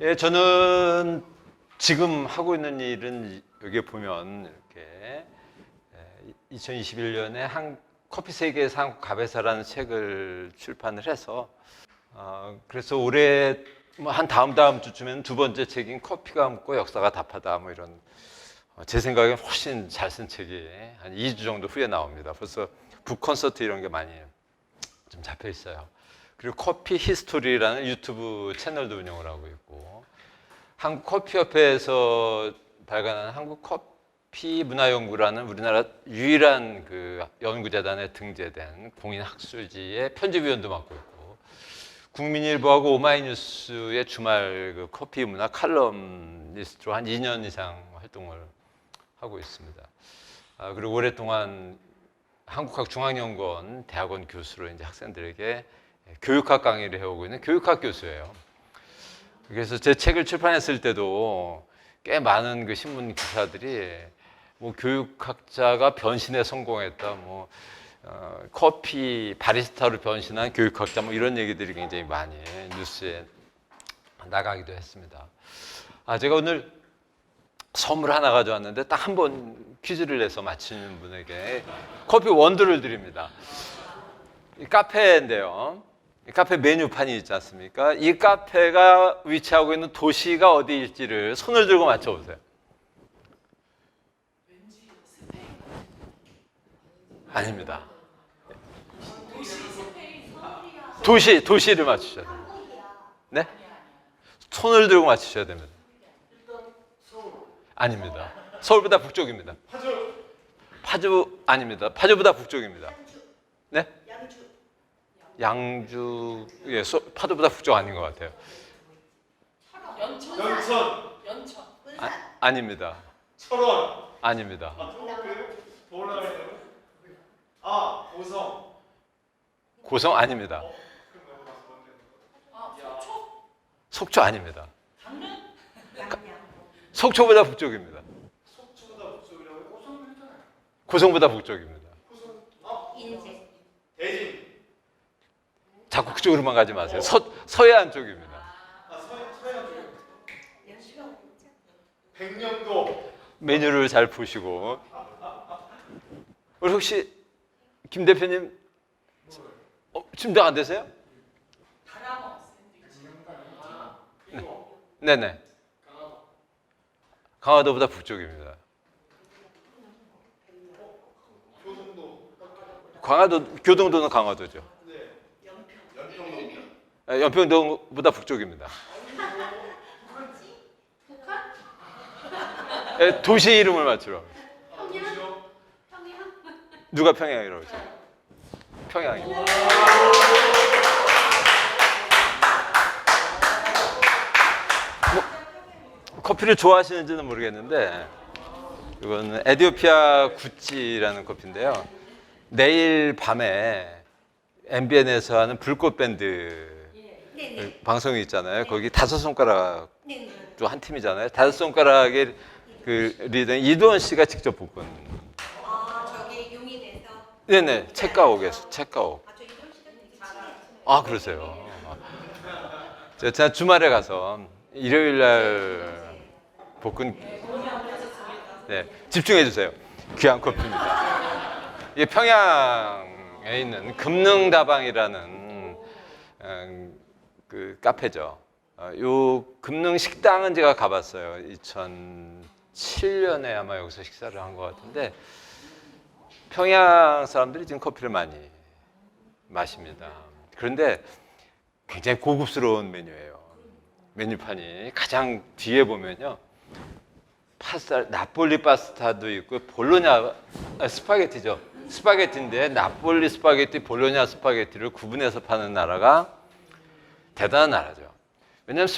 예, 저는 지금 하고 있는 일은 여기 보면 이렇게 2021년에 커피 세계에서 한국 가베사라는 책을 출판을 해서 그래서 올해 한 다음 주쯤에는 두 번째 책인 커피가 묻고 역사가 답하다 뭐 이런 제 생각에 훨씬 잘 쓴 책이 한 2주 정도 후에 나옵니다. 벌써 북 콘서트 이런 게 많이 좀 잡혀 있어요. 그리고 커피 히스토리라는 유튜브 채널도 운영을 하고 있고 한국 커피협회에서 발간한 한국 커피 문화연구라는 우리나라 유일한 그 연구재단에 등재된 공인 학술지의 편집위원도 맡고 있고 국민일보하고 오마이뉴스의 주말 그 커피 문화 칼럼니스트로 한 2년 이상 활동을 하고 있습니다. 그리고 오랫동안 한국학중앙연구원 대학원 교수로 이제 학생들에게 교육학 강의를 해오고 있는 교육학 교수예요. 그래서 제 책을 출판했을 때도 꽤 많은 그 신문 기사들이 뭐 교육학자가 변신에 성공했다, 뭐 커피 바리스타로 변신한 교육학자, 뭐 이런 얘기들이 굉장히 많이 뉴스에 나가기도 했습니다. 제가 오늘 선물 하나 가져왔는데 딱 한 번 퀴즈를 내서 맞히는 분에게 커피 원두를 드립니다. 이 카페인데요. 이 카페 메뉴판이 있지 않습니까? 이 카페가 위치하고 있는 도시가 어디일지를 손을 들고 맞춰보세요. 아닙니다. 도시를 맞추셔야 됩니다. 네? 손을 들고 맞추셔야 됩니다. 아닙니다. 서울보다 북쪽입니다. 파주 아닙니다. 파주보다 북쪽입니다. 네? 양주. 예, 파주보다 북쪽 아닌 것 같아요. 연천. 아닙니다. 철원. 아닙니다. 고성. 고성 아닙니다. 속초 아닙니다. 속초보다 북쪽입니다. 고성보다 북쪽입니다. 대진. 자꾸 그쪽으로만 가지 마세요. 서해안 쪽입니다. 서해안 쪽. 백령도. 메뉴를 잘 보시고. 우리 혹시 김 대표님 준비 안 되세요? 네네. 강화도보다 북쪽입니다. 교동도는 강화도죠. 연평도보다 북쪽입니다. 도시 이름을 맞추라고. 누가 평양이라고 했죠? 평양입니다. 커피를 좋아하시는지는 모르겠는데 이거는 에티오피아 구찌라는 커피인데요. 내일 밤에 MBN에서 하는 불꽃 밴드 방송이 있잖아요. 거기 5손가락도 한 팀이잖아요. 5손가락의 그 리더 이두원 씨가 직접 볶은. 저기 용인에서. 네네. 책가옥에서 책가옥. 그러세요. 제가 지난 주말에 가서 일요일 날 볶은. 네, 집중해 주세요. 귀한 커피입니다. 이게 평양에 있는 금능다방이라는 그 카페죠. 요 금능 식당은 제가 가봤어요. 2007년에 아마 여기서 식사를 한 것 같은데 평양 사람들이 지금 커피를 많이 마십니다. 그런데 굉장히 고급스러운 메뉴예요. 메뉴판이 가장 뒤에 보면요. 나폴리 파스타도 있고 볼로냐 스파게티죠. 스파게티인데 나폴리 스파게티, 볼로냐 스파게티를 구분해서 파는 나라가 대단한 나라죠. 왜냐하면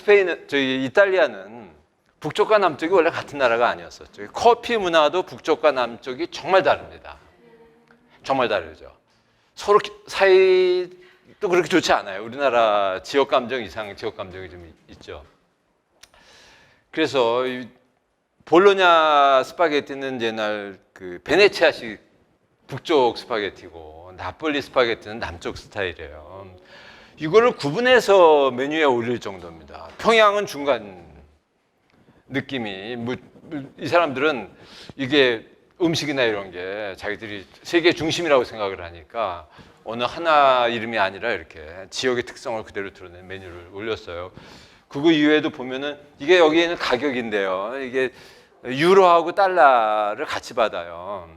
이탈리아는 북쪽과 남쪽이 원래 같은 나라가 아니었었죠. 커피 문화도 북쪽과 남쪽이 정말 다릅니다. 정말 다르죠. 서로 사이도 그렇게 좋지 않아요. 우리나라 지역 감정 이상 지역 감정이 좀 있죠. 그래서 볼로냐 스파게티는 옛날 그 베네치아식 북쪽 스파게티고 나폴리 스파게티는 남쪽 스타일이에요. 이거를 구분해서 메뉴에 올릴 정도입니다. 평양은 중간 느낌이 이 사람들은 이게 음식이나 이런 게 자기들이 세계 중심이라고 생각을 하니까 어느 하나 이름이 아니라 이렇게 지역의 특성을 그대로 드러낸 메뉴를 올렸어요. 그거 이외에도 보면은 이게 여기에는 가격인데요. 이게 유로하고 달러를 같이 받아요.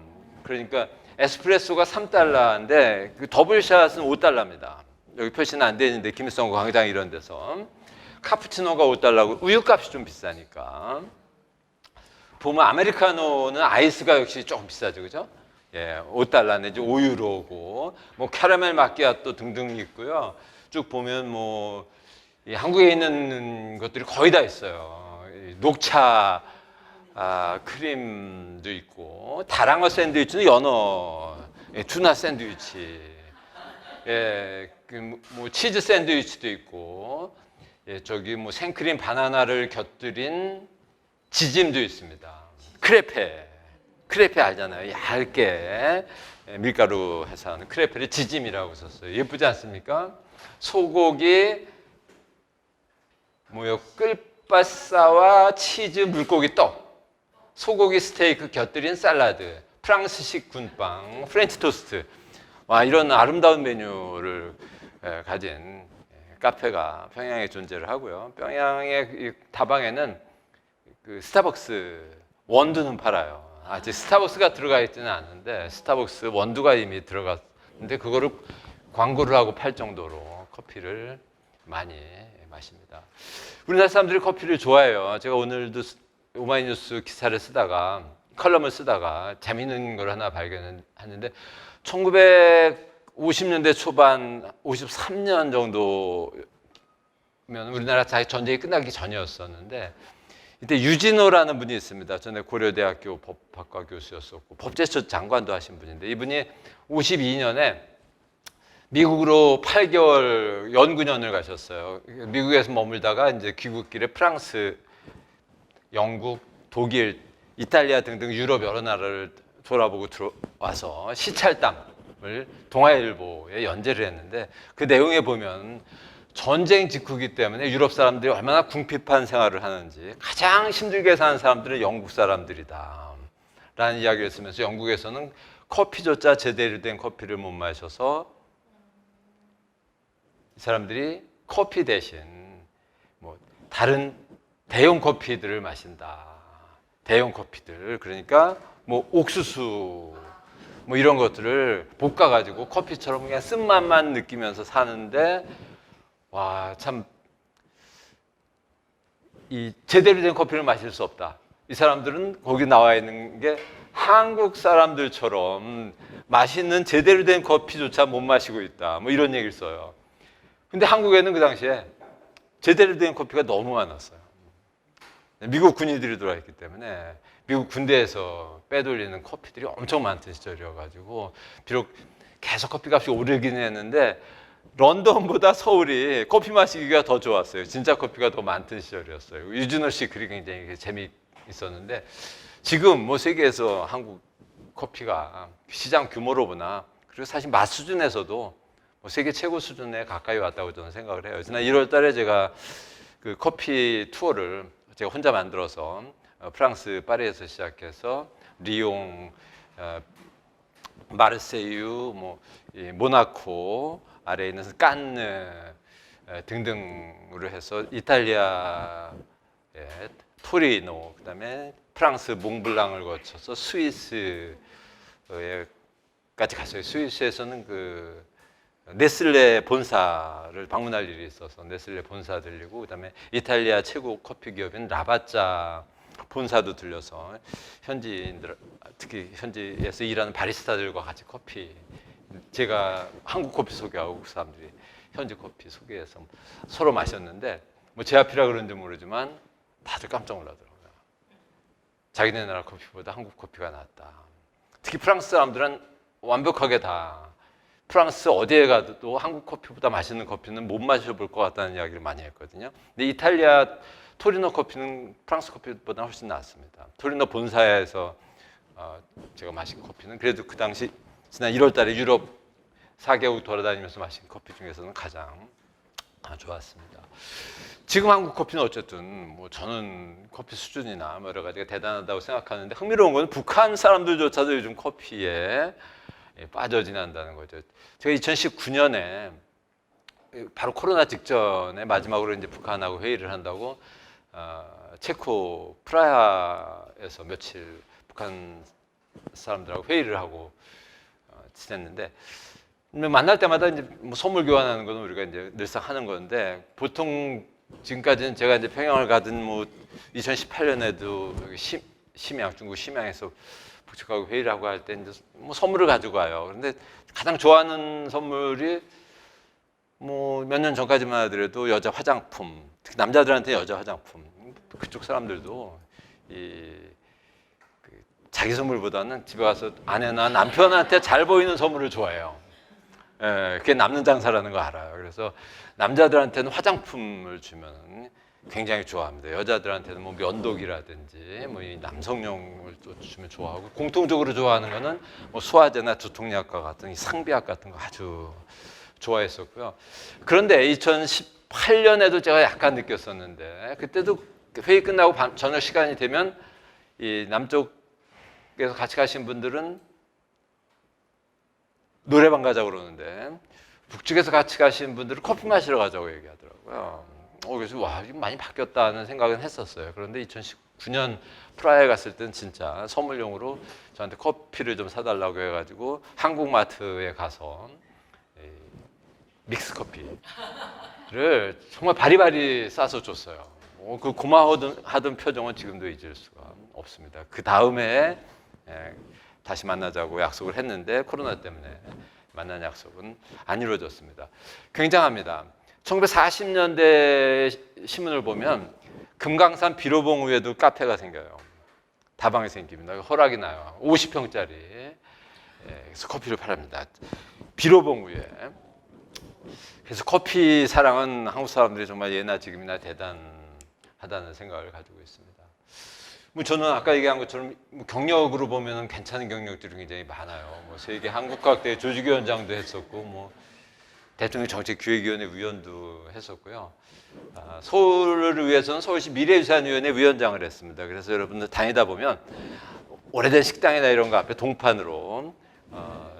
그러니까 에스프레소가 3달러인데 그 더블샷은 5달러입니다. 여기 표시는 안 돼 있는데 김일성 광장 이런 데서 카푸치노가 5달러고 우유값이 좀 비싸니까. 보면 아메리카노는 아이스가 역시 조금 비싸죠, 그죠? 예, 5달러 내지 5유로고 뭐 캐러멜 마키아또 등등 있고요. 쭉 보면 뭐 이 한국에 있는 것들이 거의 다 있어요. 녹차 크림도 있고 다랑어 샌드위치는 연어, 투나 샌드위치, 뭐 치즈 샌드위치도 있고, 저기 뭐 생크림 바나나를 곁들인 지짐도 있습니다. 크레페 알잖아요. 얇게 밀가루 해서 하는 크레페를 지짐이라고 썼어요. 예쁘지 않습니까? 소고기, 뭐요? 끌바싸와 치즈 물고기 떡, 소고기 스테이크 곁들인 샐러드, 프랑스식 군빵, 프렌치 토스트. 와, 이런 아름다운 메뉴를 가진 카페가 평양에 존재를 하고요. 평양의 다방에는 그 스타벅스 원두는 팔아요. 아직 스타벅스가 들어가 있지는 않은데 스타벅스 원두가 이미 들어갔는데 그거를 광고를 하고 팔 정도로 커피를 많이 마십니다. 우리나라 사람들이 커피를 좋아해요. 제가 오늘도 오마이뉴스 기사를 쓰다가 컬럼을 쓰다가 재미있는 걸 하나 발견했는데 1950년대 초반 53년 정도면 우리나라 전쟁이 끝나기 전이었었는데 이때 유진호라는 분이 있습니다. 전에 고려대학교 법학과 교수였었고 법제처 장관도 하신 분인데 이분이 52년에 미국으로 8개월 연구년을 가셨어요. 미국에서 머물다가 이제 귀국길에 프랑스, 영국, 독일, 이탈리아 등등 유럽 여러 나라를 돌아보고 들어와서 시찰담을 동아일보에 연재를 했는데 그 내용에 보면 전쟁 직후이기 때문에 유럽 사람들이 얼마나 궁핍한 생활을 하는지 가장 힘들게 사는 사람들은 영국 사람들이다 라는 이야기를 쓰면서 영국에서는 커피조차 제대로 된 커피를 못 마셔서 이 사람들이 커피 대신 뭐 다른 대용 커피들을 마신다. 대용 커피들. 그러니까 뭐 옥수수 뭐 이런 것들을 볶아 가지고 커피처럼 그냥 쓴맛만 느끼면서 사는데 와, 참 이 제대로 된 커피를 마실 수 없다. 이 사람들은 거기 나와 있는 게 한국 사람들처럼 맛있는 제대로 된 커피조차 못 마시고 있다. 뭐 이런 얘기를 써요. 근데 한국에는 그 당시에 제대로 된 커피가 너무 많았어요. 미국 군인들이 들어와 있기 때문에 미국 군대에서 빼돌리는 커피들이 엄청 많던 시절이어가지고 비록 계속 커피값이 오르긴 했는데 런던보다 서울이 커피 마시기가 더 좋았어요. 진짜 커피가 더 많던 시절이었어요. 유진호 씨 글이 굉장히 재미있었는데 지금 뭐 세계에서 한국 커피가 시장 규모로 보나 그리고 사실 맛 수준에서도 뭐 세계 최고 수준에 가까이 왔다고 저는 생각을 해요. 지난 1월 달에 제가 그 커피 투어를 제가 혼자 만들어서 프랑스 파리에서 시작해서 리옹, 마르세유, 뭐 모나코 아래에 있는 깐느 등등으로 해서 이탈리아 토리노, 그다음에 프랑스 몽블랑을 거쳐서 스위스에까지 갔어요. 스위스에서는 그 네슬레 본사를 방문할 일이 있어서 네슬레 본사 들리고 그다음에 이탈리아 최고 커피 기업인 라바짜 본사도 들려서 현지인들 특히 현지에서 일하는 바리스타들과 같이 커피 제가 한국 커피 소개하고 그 사람들이 현지 커피 소개해서 서로 마셨는데 뭐 제 앞이라 그런지 모르지만 다들 깜짝 놀라더라고요. 자기네 나라 커피보다 한국 커피가 낫다. 특히 프랑스 사람들은 완벽하게 다 프랑스 어디에 가도 한국 커피보다 맛있는 커피는 못 마셔볼 것 같다는 이야기를 많이 했거든요. 근데 이탈리아 토리노 커피는 프랑스 커피보다 훨씬 낫습니다. 토리노 본사에서 제가 마신 커피는 그래도 그 당시 지난 1월 달에 유럽 4개국 돌아다니면서 마신 커피 중에서는 가장 좋았습니다. 지금 한국 커피는 어쨌든 뭐 저는 커피 수준이나 뭐 여러 가지가 대단하다고 생각하는데 흥미로운 건 북한 사람들조차도 요즘 커피에 빠져 지낸다는 거죠. 제가 2019년에 바로 코로나 직전에 마지막으로 이제 북한하고 회의를 한다고 체코 프라하에서 며칠 북한 사람들하고 회의를 하고 지냈는데 만날 때마다 이제 뭐 선물 교환하는 거는 우리가 이제 늘상 하는 건데 보통 지금까지는 제가 이제 평양을 가든 뭐 2018년에도 심양 중국 심양에서 북측하고 회의를 하고 할 때 이제 뭐 선물을 가지고 와요. 그런데 가장 좋아하는 선물이 뭐 몇 년 전까지만 하더라도 여자 화장품, 특히 남자들한테 여자 화장품. 그쪽 사람들도 자기 선물보다는 집에 가서 아내나 남편한테 잘 보이는 선물을 좋아해요. 예, 그게 남는 장사라는 거 알아요. 그래서 남자들한테는 화장품을 주면 굉장히 좋아합니다. 여자들한테는 뭐 면도기라든지 뭐 이 남성용을 또 주면 좋아하고 공통적으로 좋아하는 거는 뭐 소화제나 두통약과 같은 이 상비약 같은 거 아주 좋아했었고요. 그런데 2018년에도 제가 약간 느꼈었는데 그때도 회의 끝나고 저녁 시간이 되면 이 남쪽에서 같이 가신 분들은 노래방 가자고 그러는데 북쪽에서 같이 가신 분들은 커피 마시러 가자고 얘기하더라고요. 그래서 와, 이거 많이 바뀌었다는 생각은 했었어요. 그런데 2019년 프라하에 갔을 땐 진짜 선물용으로 저한테 커피를 좀 사달라고 해가지고 한국마트에 가서 믹스 커피를 정말 바리바리 싸서 줬어요. 그 고마워하던 표정은 지금도 잊을 수가 없습니다. 그 다음에 다시 만나자고 약속을 했는데 코로나 때문에 만난 약속은 안 이루어졌습니다. 굉장합니다. 1940년대 신문을 보면 금강산 비로봉우에도 카페가 생겨요. 다방이 생깁니다. 허락이 나요. 50평짜리. 그래서 커피를 팔합니다. 비로봉우에. 그래서 커피 사랑은 한국 사람들이 정말 예나 지금이나 대단하다는 생각을 가지고 있습니다. 뭐 저는 아까 얘기한 것처럼 경력으로 보면 괜찮은 경력들이 굉장히 많아요. 뭐 세계 한국과학대 조직위원장도 했었고, 뭐 대통령 정책기획위원회 위원도 했었고요. 서울을 위해서는 서울시 미래유산위원회 위원장을 했습니다. 그래서 여러분들 다니다 보면 오래된 식당이나 이런 거 앞에 동판으로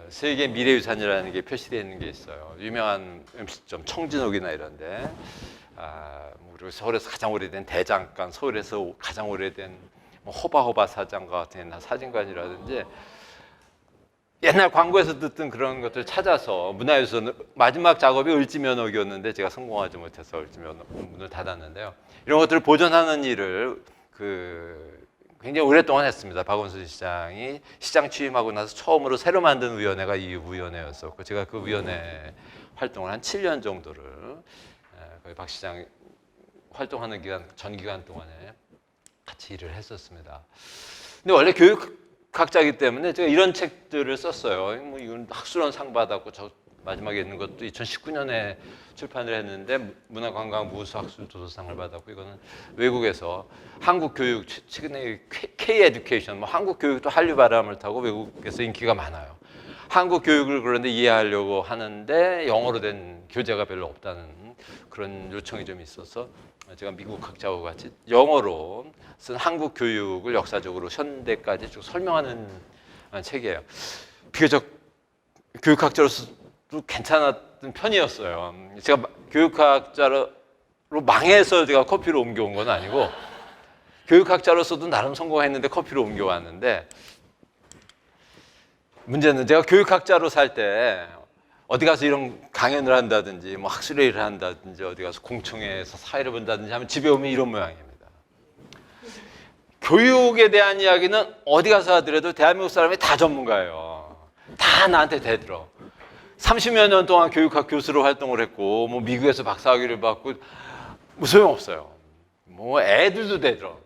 세계 미래유산이라는 게 표시되어 있는 게 있어요. 유명한 음식점 청진옥이나 이런데, 그리고 서울에서 가장 오래된 대장간, 서울에서 가장 오래된 뭐 호바호바 사장과 같은 사진관이라든지 옛날 광고에서 듣던 그런 것들 찾아서 문화유산 마지막 작업이 을지면옥이었는데 제가 성공하지 못해서 을지면옥 문을 닫았는데요. 이런 것들을 보존하는 일을 굉장히 오랫동안 했습니다. 박원순 시장이 시장 취임하고 나서 처음으로 새로 만든 위원회가 이 위원회였었고 제가 그 위원회 활동을 한 7년 정도를 거의 박 시장 활동하는 전 기간 동안에 같이 일을 했었습니다. 근데 원래 교육학자이기 때문에 제가 이런 책들을 썼어요. 뭐 이건 학술원 상 받았고 저 마지막에 있는 것도 2019년에 출판을 했는데 문화관광무수학술도서상을 받았고 이거는 외국에서 한국 교육 최근에 K-에듀케이션 뭐 한국 교육도 한류 바람을 타고 외국에서 인기가 많아요. 한국 교육을 그런데 이해하려고 하는데 영어로 된 교재가 별로 없다는 그런 요청이 좀 있어서 제가 미국 학자와 같이 영어로 쓴 한국 교육을 역사적으로 현대까지 쭉 설명하는 책이에요. 비교적 교육학자로서도 괜찮았던 편이었어요. 제가 교육학자로 망해서 제가 커피로 옮겨온 건 아니고 교육학자로서도 나름 성공했는데 커피로 옮겨왔는데 문제는 제가 교육학자로 살 때 어디 가서 이런 강연을 한다든지 뭐 학술회의를 한다든지 어디 가서 공청회에서 사회를 본다든지 하면 집에 오면 이런 모양입니다. 교육에 대한 이야기는 어디 가서 하더라도 대한민국 사람이 다 전문가예요. 다 나한테 대들어. 30여 년 동안 교육학 교수로 활동을 했고 뭐 미국에서 박사학위를 받고 뭐 소용없어요. 뭐 애들도 대들어.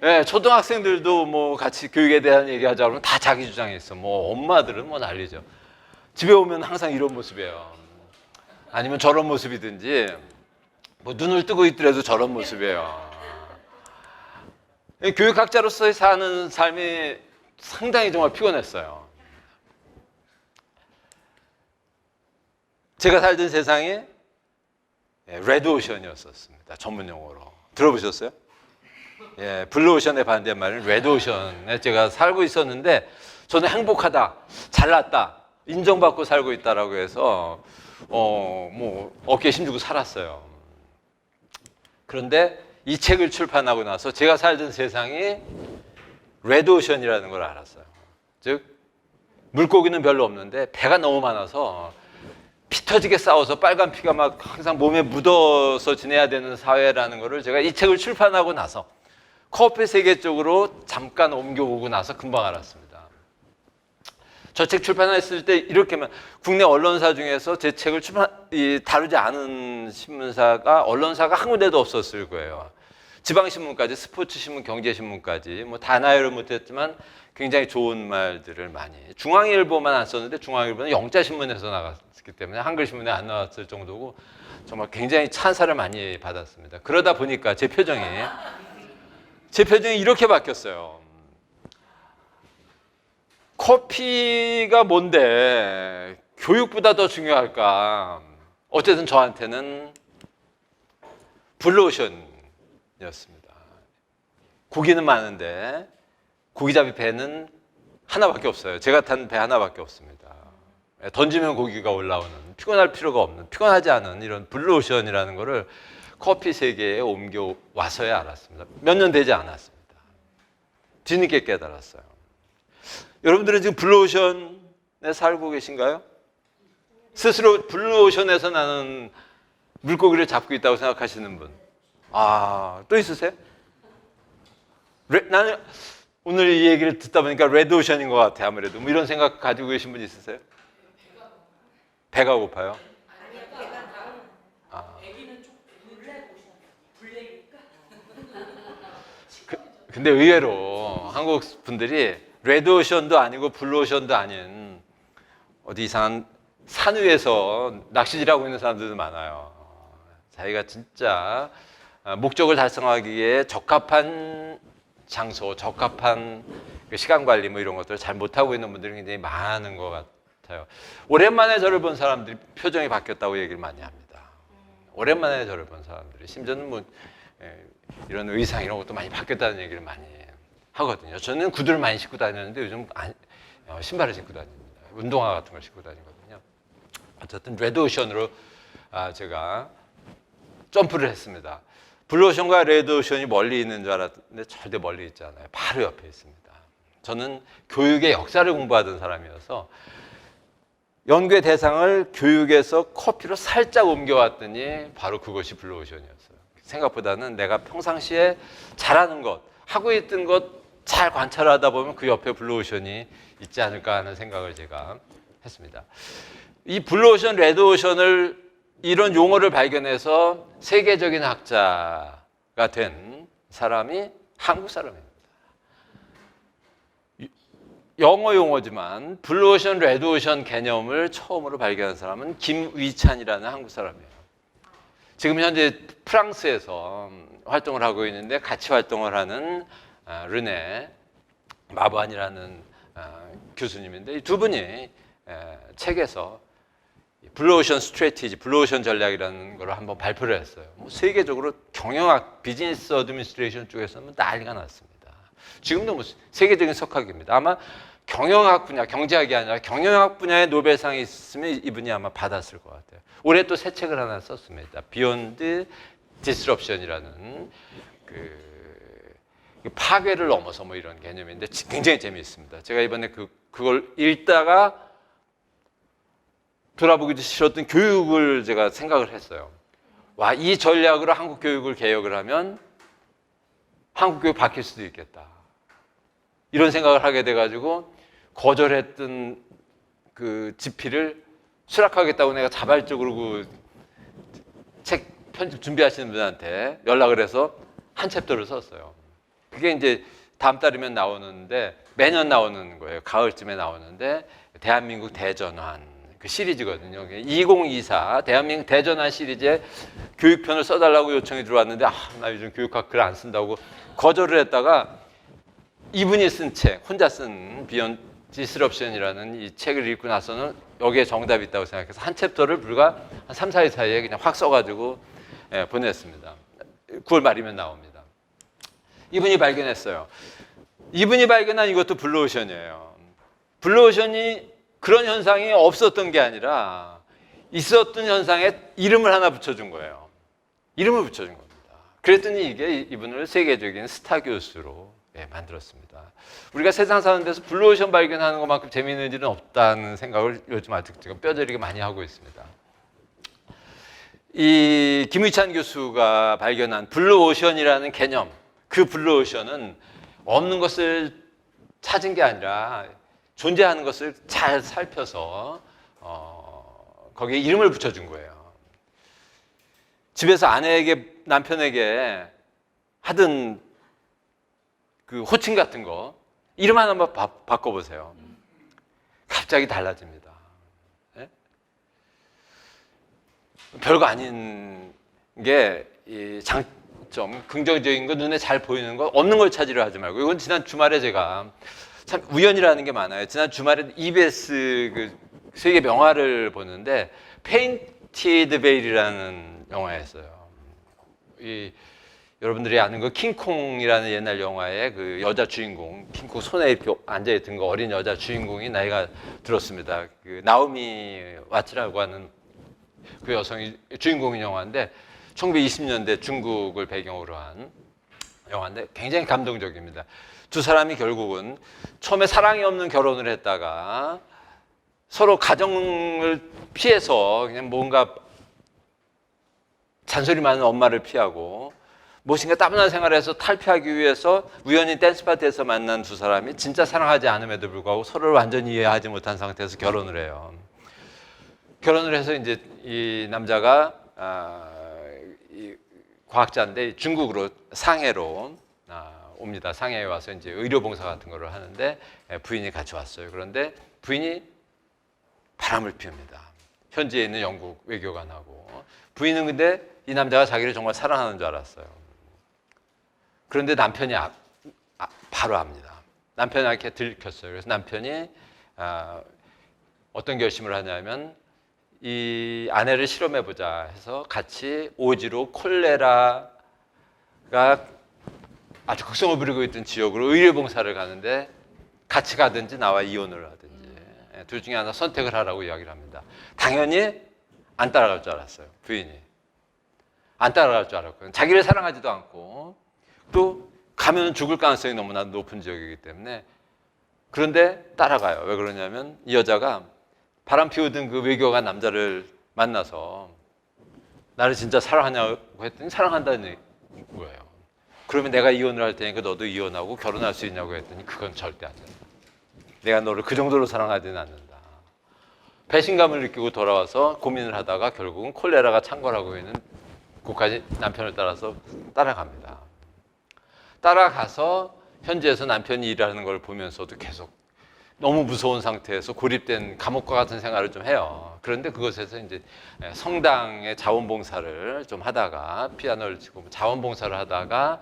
네, 초등학생들도 뭐 같이 교육에 대한 얘기하자 그러면 다 자기 주장이 있어. 뭐 엄마들은 뭐 난리죠. 집에 오면 항상 이런 모습이에요. 아니면 저런 모습이든지 뭐 눈을 뜨고 있더라도 저런 모습이에요. 교육학자로서 사는 삶이 상당히 정말 피곤했어요. 제가 살던 세상에 레드오션이었었습니다. 전문 용어로. 들어보셨어요? 예, 블루오션의 반대말은 레드오션에 제가 살고 있었는데 저는 행복하다, 잘났다, 인정받고 살고 있다라고 해서 뭐 어깨에 힘주고 살았어요. 그런데 이 책을 출판하고 나서 제가 살던 세상이 레드오션이라는 걸 알았어요. 즉 물고기는 별로 없는데 배가 너무 많아서 피 터지게 싸워서 빨간 피가 막 항상 몸에 묻어서 지내야 되는 사회라는 거를 제가 이 책을 출판하고 나서 커피 세계 쪽으로 잠깐 옮겨오고 나서 금방 알았습니다. 저 책 출판했을 때 이렇게만 국내 언론사 중에서 제 책을 다루지 않은 신문사가 언론사가 한 군데도 없었을 거예요. 지방신문까지, 스포츠신문, 경제신문까지 뭐 다 나열을 못했지만 굉장히 좋은 말들을 많이. 중앙일보만 안 썼는데 중앙일보는 영자신문에서 나갔기 때문에 한글신문에 안 나왔을 정도고 정말 굉장히 찬사를 많이 받았습니다. 그러다 보니까 제 표정이 이렇게 바뀌었어요. 커피가 뭔데 교육보다 더 중요할까? 어쨌든 저한테는 블루오션이었습니다. 고기는 많은데 고기잡이 배는 하나밖에 없어요. 제가 탄 배 하나밖에 없습니다. 던지면 고기가 올라오는, 피곤할 필요가 없는, 피곤하지 않은 이런 블루오션이라는 거를 커피 세계에 옮겨와서야 알았습니다. 몇 년 되지 않았습니다. 뒤늦게 깨달았어요. 여러분들은 지금 블루오션에 살고 계신가요? 스스로 블루오션에서 나는 물고기를 잡고 있다고 생각하시는 분? 또 있으세요? 나는 오늘 이 얘기를 듣다 보니까 레드오션인 것 같아. 아무래도 뭐 이런 생각 가지고 계신 분 있으세요? 배가 고파요? 애기는 좀 블랙이니까. 근데 의외로 한국 분들이 레드오션도 아니고 블루오션도 아닌 어디 이상한 산 위에서 낚시질하고 있는 사람들도 많아요. 자기가 진짜 목적을 달성하기에 적합한 장소, 적합한 시간 관리 뭐 이런 것들을 잘 못하고 있는 분들이 굉장히 많은 것 같아요. 오랜만에 저를 본 사람들이 표정이 바뀌었다고 얘기를 많이 합니다. 오랜만에 저를 본 사람들이 심지어는 뭐 이런 의상 이런 것도 많이 바뀌었다는 얘기를 많이 하거든요. 저는 구두를 많이 신고 다녔는데 요즘 신발을 신고 다닙니다. 운동화 같은 걸 신고 다니거든요. 어쨌든 레드오션으로 제가 점프를 했습니다. 블루오션과 레드오션이 멀리 있는 줄 알았는데 절대 멀리 있지 않아요. 바로 옆에 있습니다. 저는 교육의 역사를 공부하던 사람이어서 연구의 대상을 교육에서 커피로 살짝 옮겨왔더니 바로 그것이 블루오션이었어요. 생각보다는 내가 평상시에 잘하는 것, 하고 있던 것 잘 관찰하다 보면 그 옆에 블루오션이 있지 않을까 하는 생각을 제가 했습니다. 이 블루오션, 레드오션을 이런 용어를 발견해서 세계적인 학자가 된 사람이 한국 사람입니다. 영어 용어지만 블루오션, 레드오션 개념을 처음으로 발견한 사람은 김위찬이라는 한국 사람이에요. 지금 현재 프랑스에서 활동을 하고 있는데 같이 활동을 하는 르네 마반이라는 교수님인데 이 두 분이 책에서 블루오션 스트래티지, 블루오션 전략이라는 걸 한번 발표를 했어요. 뭐 세계적으로 경영학, 비즈니스 어드미니스트레이션 쪽에서는 난리가 났습니다. 지금도 뭐 세계적인 석학입니다. 아마 경영학 분야, 경제학이 아니라 경영학 분야에 노벨상이 있으면 이분이 아마 받았을 것 같아요. 올해 또 새 책을 하나 썼습니다. Beyond Disruption이라는 그 파괴를 넘어서 뭐 이런 개념인데 굉장히 재미있습니다. 제가 이번에 그걸 읽다가 돌아보기도 싫었던 교육을 제가 생각을 했어요. 와, 이 전략으로 한국 교육을 개혁을 하면 한국 교육 바뀔 수도 있겠다. 이런 생각을 하게 돼가지고 거절했던 그 집필을 수락하겠다고 내가 자발적으로 그 책 편집 준비하시는 분한테 연락을 해서 한 챕터를 썼어요. 그게 이제 다음 달이면 나오는데 매년 나오는 거예요. 가을쯤에 나오는데 대한민국 대전환 그 시리즈거든요. 2024 대한민국 대전환 시리즈에 교육편을 써달라고 요청이 들어왔는데 나 요즘 교육학 글 안 쓴다고 거절을 했다가 이분이 쓴 책, 혼자 쓴 비욘드 디스럽션이라는 이 책을 읽고 나서는 여기에 정답이 있다고 생각해서 한 챕터를 불과 한 3, 4일 사이에 그냥 확 써가지고 보냈습니다. 9월 말이면 나옵니다. 이분이 발견했어요. 이분이 발견한 이것도 블루오션이에요. 블루오션이 그런 현상이 없었던 게 아니라 있었던 현상에 이름을 하나 붙여준 거예요. 이름을 붙여준 겁니다. 그랬더니 이게 이분을 세계적인 스타 교수로 만들었습니다. 우리가 세상 사는 데서 블루오션 발견하는 것만큼 재미있는 일은 없다는 생각을 요즘 아직 제가 뼈저리게 많이 하고 있습니다. 이 김의찬 교수가 발견한 블루오션이라는 개념, 그 블루오션은 없는 것을 찾은 게 아니라 존재하는 것을 잘 살펴서 거기에 이름을 붙여준 거예요. 집에서 아내에게, 남편에게 하던 그 호칭 같은 거 이름 하나만 바꿔보세요. 갑자기 달라집니다. 네? 별거 아닌 게 이 장점, 긍정적인 거, 눈에 잘 보이는 거, 없는 걸 찾으려 하지 말고. 이건 지난 주말에 제가 참 우연이라는 게 많아요. 지난 주말에 EBS 그 세계 명화를 보는데 페인티드 베일이라는 영화였어요. 여러분들이 아는 그 킹콩이라는 옛날 영화의 그 여자 주인공, 킹콩 손에 이렇게 앉아있던 그 어린 여자 주인공이 나이가 들었습니다. 그 나오미 와츠라고 하는 그 여성이 주인공인 영화인데 1920년대 중국을 배경으로 한 영화인데 굉장히 감동적입니다. 두 사람이 결국은 처음에 사랑이 없는 결혼을 했다가 서로 가정을 피해서 그냥 뭔가 잔소리 많은 엄마를 피하고 무엇인가 따분한 생활을 해서 탈피하기 위해서 우연히 댄스 파티에서 만난 두 사람이 진짜 사랑하지 않음에도 불구하고 서로를 완전히 이해하지 못한 상태에서 결혼을 해요. 결혼을 해서 이제 이 남자가 이 과학자인데 중국으로 상해로 옵니다. 상해에 와서 이제 의료봉사 같은 거를 하는데 부인이 같이 왔어요. 그런데 부인이 바람을 피웁니다. 현지에 있는 영국 외교관하고. 부인은 근데 이 남자가 자기를 정말 사랑하는 줄 알았어요. 그런데 남편이 바로 압니다. 남편한테 들켰어요. 그래서 남편이 어떤 결심을 하냐면 이 아내를 실험해보자 해서 같이 오지로 콜레라가 아주 극성을 부리고 있던 지역으로 의료봉사를 가는데 같이 가든지 나와 이혼을 하든지 둘 중에 하나 선택을 하라고 이야기를 합니다. 당연히 안 따라갈 줄 알았어요. 부인이. 안 따라갈 줄 알았고요. 자기를 사랑하지도 않고 또 가면 죽을 가능성이 너무나 높은 지역이기 때문에. 그런데 따라가요. 왜 그러냐면 이 여자가 바람 피우던 그 외교관 남자를 만나서 나를 진짜 사랑하냐고 했더니 사랑한다는 거예요. 그러면 내가 이혼을 할 테니까 너도 이혼하고 결혼할 수 있냐고 했더니 그건 절대 안 된다. 내가 너를 그 정도로 사랑하지는 않는다. 배신감을 느끼고 돌아와서 고민을 하다가 결국은 콜레라가 창궐하고 있는 곳까지 남편을 따라서 따라갑니다. 따라가서 현지에서 남편이 일하는 걸 보면서도 계속 너무 무서운 상태에서 고립된 감옥과 같은 생활을 좀 해요. 그런데 그곳에서 이제 성당의 자원봉사를 좀 하다가 피아노를 치고 자원봉사를 하다가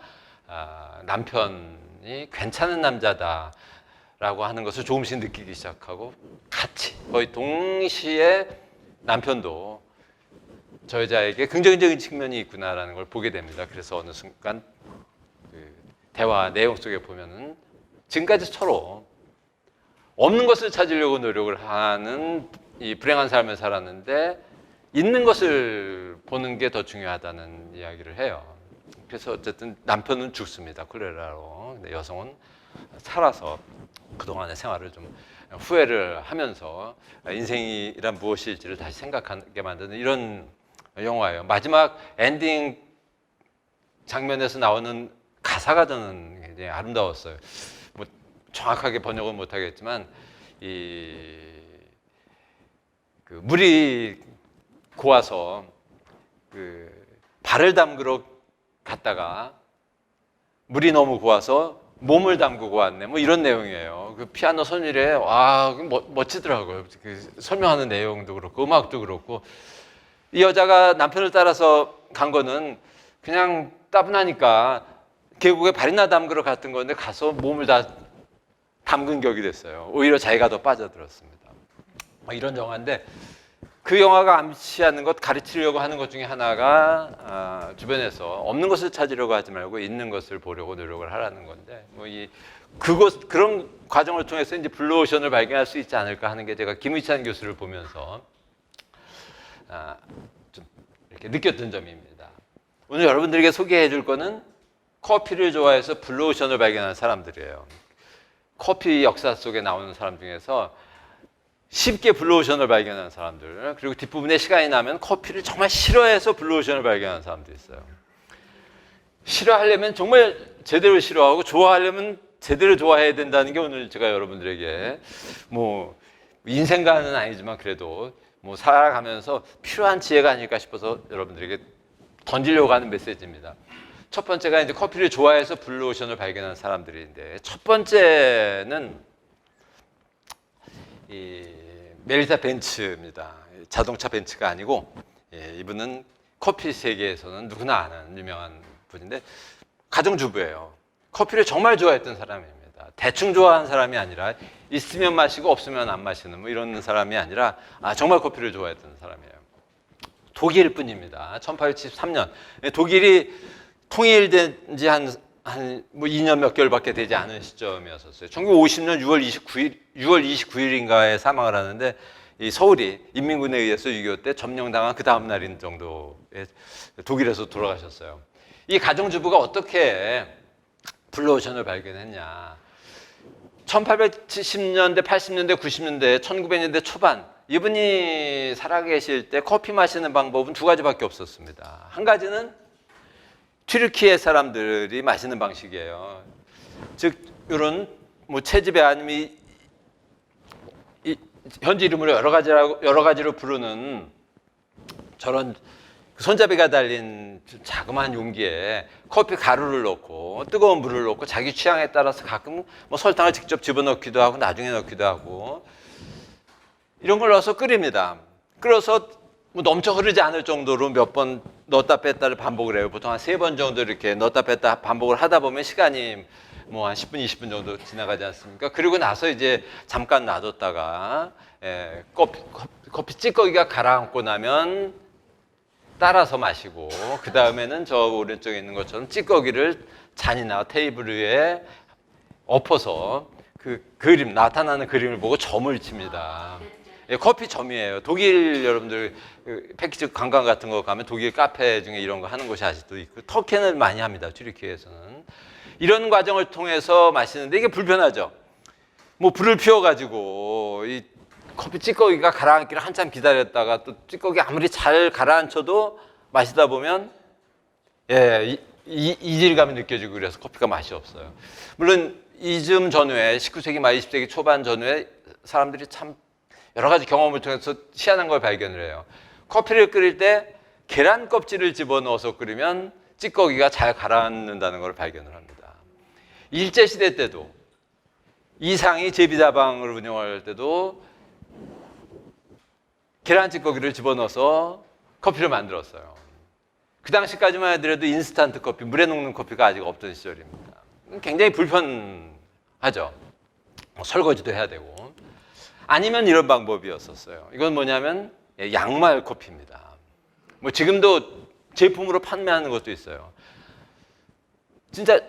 남편이 괜찮은 남자다라고 하는 것을 조금씩 느끼기 시작하고 같이 거의 동시에 남편도 저 여자에게 긍정적인 측면이 있구나라는 걸 보게 됩니다. 그래서 어느 순간 그 대화 내용 속에 보면은 지금까지 서로 없는 것을 찾으려고 노력을 하는 이 불행한 삶을 살았는데 있는 것을 보는 게 더 중요하다는 이야기를 해요. 그래서 어쨌든 남편은 죽습니다. 콜레라로. 근데 여성은 살아서 그동안의 생활을 좀 후회를 하면서 인생이란 무엇일지를 다시 생각하게 만드는 이런 영화예요. 마지막 엔딩 장면에서 나오는 가사가 저는 굉장히 아름다웠어요. 뭐 정확하게 번역은 못하겠지만 그 물이 고와서 그 발을 담그러 갔다가 물이 너무 고와서 몸을 담그고 왔네. 뭐 이런 내용이에요. 그 피아노 선율에 와 멋지더라고요. 그 설명하는 내용도 그렇고 음악도 그렇고 이 여자가 남편을 따라서 간 거는 그냥 따분하니까 계곡에 발이나 담그러 갔던 건데 가서 몸을 다 담근 격이 됐어요. 오히려 자기가 더 빠져들었습니다. 이런 영화인데 그 영화가 암시하는 것, 가르치려고 하는 것 중에 하나가 주변에서 없는 것을 찾으려고 하지 말고 있는 것을 보려고 노력을 하라는 건데, 뭐 그런 과정을 통해서 이제 블루오션을 발견할 수 있지 않을까 하는 게 제가 김의찬 교수를 보면서 좀 이렇게 느꼈던 점입니다. 오늘 여러분들에게 소개해 줄 거는 커피를 좋아해서 블루오션을 발견한 사람들이에요. 커피 역사 속에 나오는 사람 중에서 쉽게 블루오션을 발견한 사람들, 그리고 뒷부분에 시간이 나면 커피를 정말 싫어해서 블루오션을 발견한 사람도 있어요. 싫어하려면 정말 제대로 싫어하고 좋아하려면 제대로 좋아해야 된다는 게 오늘 제가 여러분들에게 뭐 인생과는 아니지만 그래도 뭐 살아가면서 필요한 지혜가 아닐까 싶어서 여러분들에게 던지려고 하는 메시지입니다. 첫 번째가 이제 커피를 좋아해서 블루오션을 발견한 사람들인데, 첫 번째는 이 멜리사 벤츠입니다. 자동차 벤츠가 아니고, 이분은 커피 세계에서는 누구나 아는 유명한 분인데 가정주부예요. 커피를 정말 좋아했던 사람입니다. 대충 좋아하는 사람이 아니라 있으면 마시고 없으면 안 마시는 뭐 이런 사람이 아니라 정말 커피를 좋아했던 사람이에요. 독일 분입니다. 1873년 독일이 통일된 지 한 뭐 2년 몇 개월밖에 되지 않은 시점이었어요. 1950년 6월 29일인가에 사망을 하는데, 이 서울이 인민군에 의해서 6.25 때 점령당한 그 다음 날인 정도에 독일에서 돌아가셨어요. 이 가정주부가 어떻게 블루오션을 발견했냐? 1870년대, 80년대, 90년대, 1900년대 초반, 이분이 살아계실 때 커피 마시는 방법은 두 가지밖에 없었습니다. 한 가지는 튀르키예 사람들이 마시는 방식이에요. 즉 이런 뭐 채집에 아니면 현지 이름으로 여러 가지로 부르는 저런 손잡이가 달린 자그마한 용기에 커피 가루를 넣고 뜨거운 물을 넣고 자기 취향에 따라서 가끔 뭐 설탕을 직접 집어넣기도 하고 나중에 넣기도 하고 이런 걸 넣어서 끓입니다. 끓여서 뭐 넘쳐 흐르지 않을 정도로 몇 번 넣었다 뺐다를 반복을 해요. 보통 한 3번 정도 이렇게 넣었다 뺐다 반복을 하다 보면 시간이 뭐 한 10분, 20분 정도 지나가지 않습니까? 그리고 나서 이제 잠깐 놔뒀다가 커피 찌꺼기가 가라앉고 나면 따라서 마시고, 그 다음에는 저 오른쪽에 있는 것처럼 찌꺼기를 잔이나 테이블 위에 엎어서 그 그림, 나타나는 그림을 보고 점을 칩니다. 커피 점이에요. 독일 여러분들 패키지 관광 같은 거 가면 독일 카페 중에 이런 거 하는 곳이 아직도 있고, 터키는 많이 합니다. 튀르키예에서는. 이런 과정을 통해서 마시는데 이게 불편하죠. 뭐 불을 피워가지고 이 커피 찌꺼기가 가라앉기를 한참 기다렸다가 또 찌꺼기 아무리 잘 가라앉혀도 마시다 보면 이질감이 느껴지고 그래서 커피가 맛이 없어요. 물론 이쯤 전후에 19세기 말 20세기 초반 전후에 사람들이 참 여러 가지 경험을 통해서 희한한 걸 발견을 해요. 커피를 끓일 때 계란 껍질을 집어넣어서 끓이면 찌꺼기가 잘 가라앉는다는 걸 발견을 합니다. 일제시대 때도 이상이 제비다방을 운영할 때도 계란 찌꺼기를 집어넣어서 커피를 만들었어요. 그 당시까지만 하더라도 인스턴트 커피, 물에 녹는 커피가 아직 없던 시절입니다. 굉장히 불편하죠. 설거지도 해야 되고. 아니면 이런 방법이었었어요. 이건 뭐냐면 양말 커피입니다. 뭐 지금도 제품으로 판매하는 것도 있어요. 진짜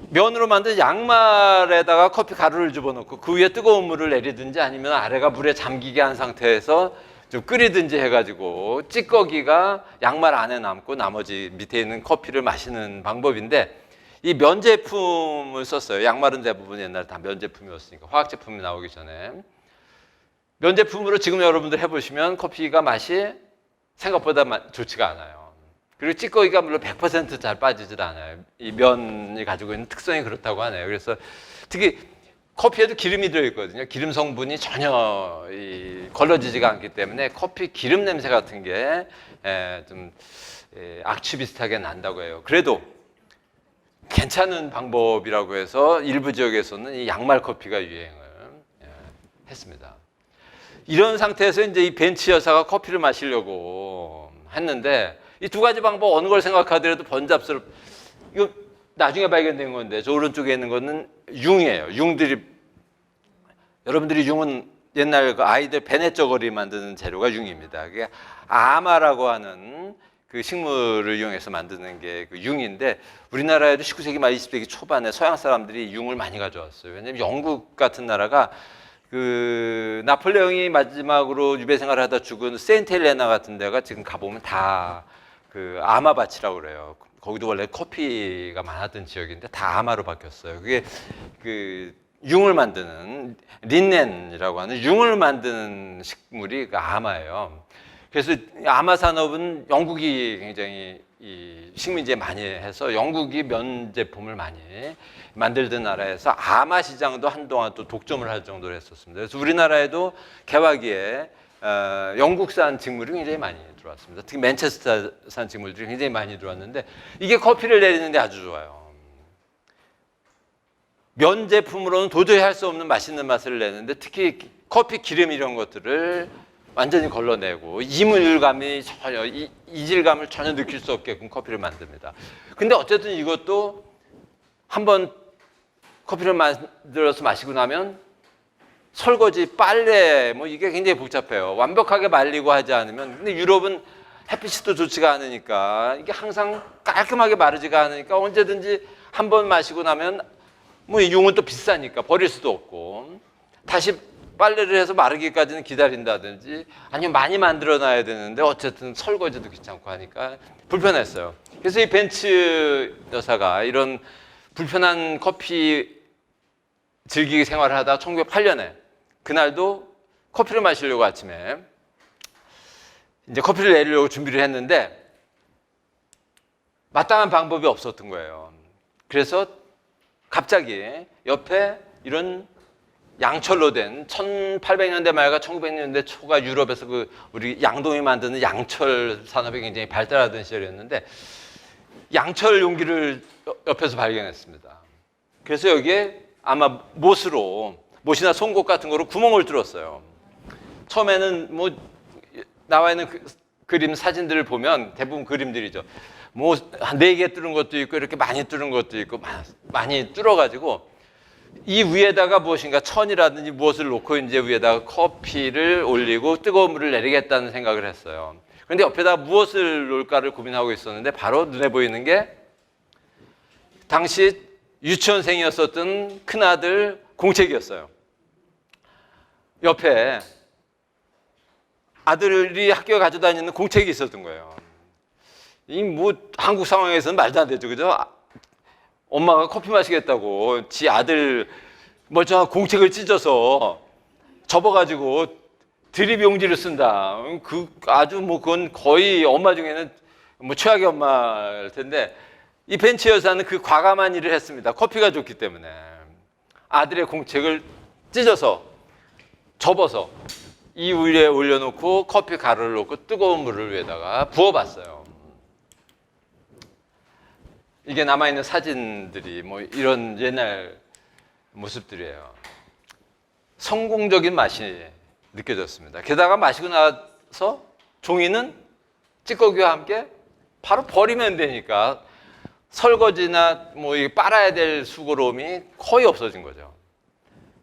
면으로 만든 양말에다가 커피 가루를 집어넣고 그 위에 뜨거운 물을 내리든지 아니면 아래가 물에 잠기게 한 상태에서 좀 끓이든지 해가지고 찌꺼기가 양말 안에 남고 나머지 밑에 있는 커피를 마시는 방법인데, 이 면 제품을 썼어요. 양말은 대부분 옛날에 다 면 제품이었으니까, 화학 제품이 나오기 전에. 면 제품으로 지금 여러분들 해보시면 커피가 맛이 생각보다 좋지가 않아요. 그리고 찌꺼기가 물론 100% 잘 빠지질 않아요. 이 면이 가지고 있는 특성이 그렇다고 하네요. 그래서 특히 커피에도 기름이 들어있거든요. 기름 성분이 전혀 걸러지지가 않기 때문에 커피 기름 냄새 같은 게 좀 악취 비슷하게 난다고 해요. 그래도 괜찮은 방법이라고 해서 일부 지역에서는 이 양말 커피가 유행을 했습니다. 이런 상태에서 이제 이 벤츠 여사가 커피를 마시려고 했는데, 이 두 가지 방법 어느 걸 생각하더라도 번잡스럽. 이거 나중에 발견된 건데, 저 오른쪽에 있는 거는 융이에요. 융들이, 여러분들이 융은 옛날 그 아이들 배냇저고리 만드는 재료가 융입니다. 그게 아마라고 하는 그 식물을 이용해서 만드는 게 그 융인데 우리나라에도 19세기 말 20세기 초반에 서양 사람들이 융을 많이 가져왔어요. 왜냐하면 영국 같은 나라가 그 나폴레옹이 마지막으로 유배 생활을 하다 죽은 세인트 헬레나 같은 데가 지금 가보면 다 그 아마밭이라고 그래요. 거기도 원래 커피가 많았던 지역인데 다 아마로 바뀌었어요. 그게 그 융을 만드는 린넨이라고 하는 융을 만드는 식물이 그 아마예요. 그래서 아마 산업은 영국이 굉장히 이 식민지에 많이 해서 영국이 면 제품을 많이 만들던 나라에서 아마 시장도 한동안 또 독점을 할 정도로 했었습니다. 그래서 우리나라에도 개화기에 영국산 직물이 굉장히 많이 들어왔습니다. 특히 맨체스터산 직물들이 굉장히 많이 들어왔는데 이게 커피를 내리는데 아주 좋아요. 면 제품으로는 도저히 할 수 없는 맛있는 맛을 내는데 특히 커피 기름 이런 것들을 완전히 걸러내고 이물감이 전혀 이질감을 전혀 느낄 수 없게끔 커피를 만듭니다. 근데 어쨌든 이것도 한번 커피를 만들어서 마시고 나면 설거지, 빨래 뭐 이게 굉장히 복잡해요. 완벽하게 말리고 하지 않으면. 근데 유럽은 햇빛이 또 좋지가 않으니까 이게 항상 깔끔하게 마르지가 않으니까 언제든지 한번 마시고 나면 뭐 융은 또 비싸니까 버릴 수도 없고 다시 빨래를 해서 마르기까지는 기다린다든지 아니면 많이 만들어 놔야 되는데 어쨌든 설거지도 귀찮고 하니까 불편했어요. 그래서 이 벤츠 여사가 이런 불편한 커피 즐기기 생활을 하다 1908년에 그날도 커피를 마시려고 아침에 이제 커피를 내리려고 준비를 했는데 마땅한 방법이 없었던 거예요. 그래서 갑자기 옆에 이런 양철로 된 1800년대 말과 1900년대 초가 유럽에서 그 우리 양동이 만드는 양철 산업이 굉장히 발달하던 시절이었는데 양철 용기를 옆에서 발견했습니다. 그래서 여기에 아마 못이나 송곳 같은 거로 구멍을 뚫었어요. 처음에는 뭐 나와 있는 그림 사진들을 보면 대부분 그림들이죠. 뭐 한 4개 뚫은 것도 있고 이렇게 많이 뚫은 것도 있고 많이 뚫어가지고 이 위에다가 무엇인가 천이라든지 무엇을 놓고 이제 위에다가 커피를 올리고 뜨거운 물을 내리겠다는 생각을 했어요. 그런데 옆에다 무엇을 놓을까를 고민하고 있었는데 바로 눈에 보이는 게 당시 유치원생이었었던 큰아들 공책이었어요. 옆에 아들이 학교에 가져다니는 공책이 있었던 거예요. 이 뭐 한국 상황에서는 말도 안 되죠, 그죠? 엄마가 커피 마시겠다고 지 아들 멀쩡한 공책을 찢어서 접어가지고 드립 용지를 쓴다. 그 아주 뭐 그건 거의 엄마 중에는 뭐 최악의 엄마일 텐데 이 벤츠 여사는 그 과감한 일을 했습니다. 커피가 좋기 때문에 아들의 공책을 찢어서 접어서 이 위에 올려놓고 커피 가루를 넣고 뜨거운 물을 위에다가 부어봤어요. 이게 남아있는 사진들이 뭐 이런 옛날 모습들이에요. 성공적인 맛이 느껴졌습니다. 게다가 마시고 나서 종이는 찌꺼기와 함께 바로 버리면 되니까 설거지나 뭐 빨아야 될 수고로움이 거의 없어진 거죠.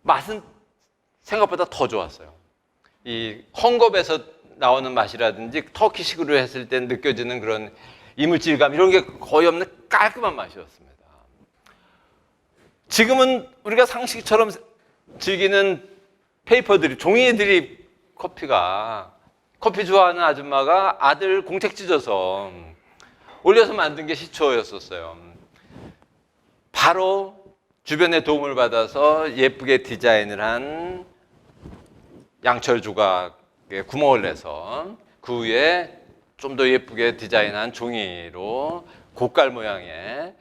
맛은 생각보다 더 좋았어요. 이 헝겊에서 나오는 맛이라든지 터키식으로 했을 때 느껴지는 그런 이물질감 이런 게 거의 없는 깔끔한 맛이었습니다. 지금은 우리가 상식처럼 즐기는 페이퍼들이 종이들이 커피 좋아하는 아줌마가 아들 공책 찢어서 올려서 만든 게 시초였었어요. 바로 주변의 도움을 받아서 예쁘게 디자인을 한 양철 조각에 구멍을 내서 그 위에 좀 더 예쁘게 디자인한 종이로 고깔 모양의